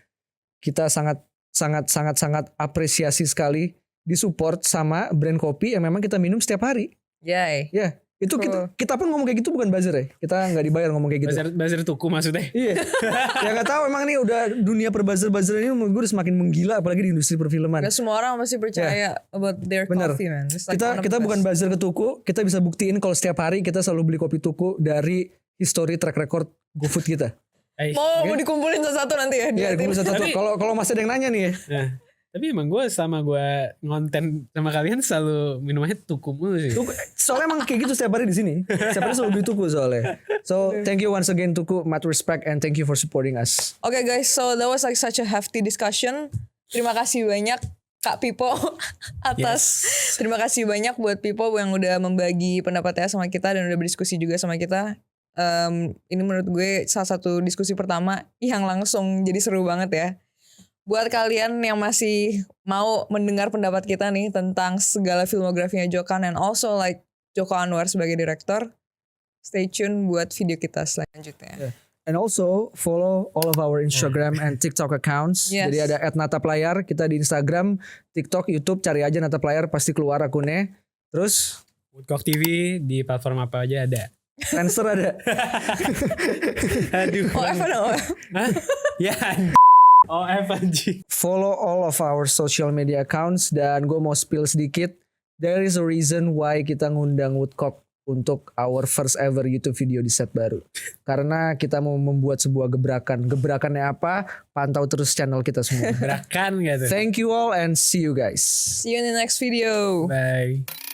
Kita sangat apresiasi sekali disupport sama brand kopi yang memang kita minum setiap hari. Yay. Ya, itu kita pun ngomong kayak gitu bukan buzzer ya. Kita nggak dibayar ngomong kayak gitu. Buzzer Tuku maksudnya. Iya. Ya nggak tahu emang nih udah dunia perbuzzer-buzzer ini menurut gue udah semakin menggila apalagi di industri perfilman. Gak semua orang masih percaya about their Bener. coffee, man. It's like one of Kita the bukan best. buzzer ke Tuku, kita bisa buktiin kalau setiap hari kita selalu beli kopi Tuku dari history track record GoFood kita. Mau dikumpulin satu-satu nanti ya. Iya, kumpul satu-satu. Tapi- Kalau masih ada yang nanya nih ya. Nah, tapi emang gue sama gue ngonten sama kalian selalu minumnya Tuku mulu sih. Tuku, soalnya emang kayak gitu setiap hari di sini. Setiap hari selalu beli Tuku soalnya. So, thank you once again Tuku, much respect and thank you for supporting us. Okay guys, so that was like such a hefty discussion. Terima kasih banyak Kak Pipo atas terima kasih banyak buat Pipo yang udah membagi pendapatnya sama kita dan udah berdiskusi juga sama kita. Ini menurut gue salah satu diskusi pertama yang langsung jadi seru banget ya. Buat kalian yang masih mau mendengar pendapat kita nih tentang segala filmografinya Jokan and also like Joko Anwar sebagai direktur, stay tune buat video kita selanjutnya. And also follow all of our Instagram and TikTok accounts. Yes. Jadi ada @nataplayar kita di Instagram, TikTok, YouTube, cari aja Nataplayar pasti keluar akunnya. Terus Woodcock TV di platform apa aja ada. Friendster ada. Aduh. Oh, Evan, Hah? Ya. OF anjing. Follow all of our social media accounts dan gue mau spill sedikit. There is a reason why kita ngundang Woodcock untuk our first ever YouTube video di set baru. Karena kita mau membuat sebuah gebrakan. Gebrakannya apa? Pantau terus channel kita semua. Gerakan gitu. Thank you all and see you guys. see you in the next video. Bye.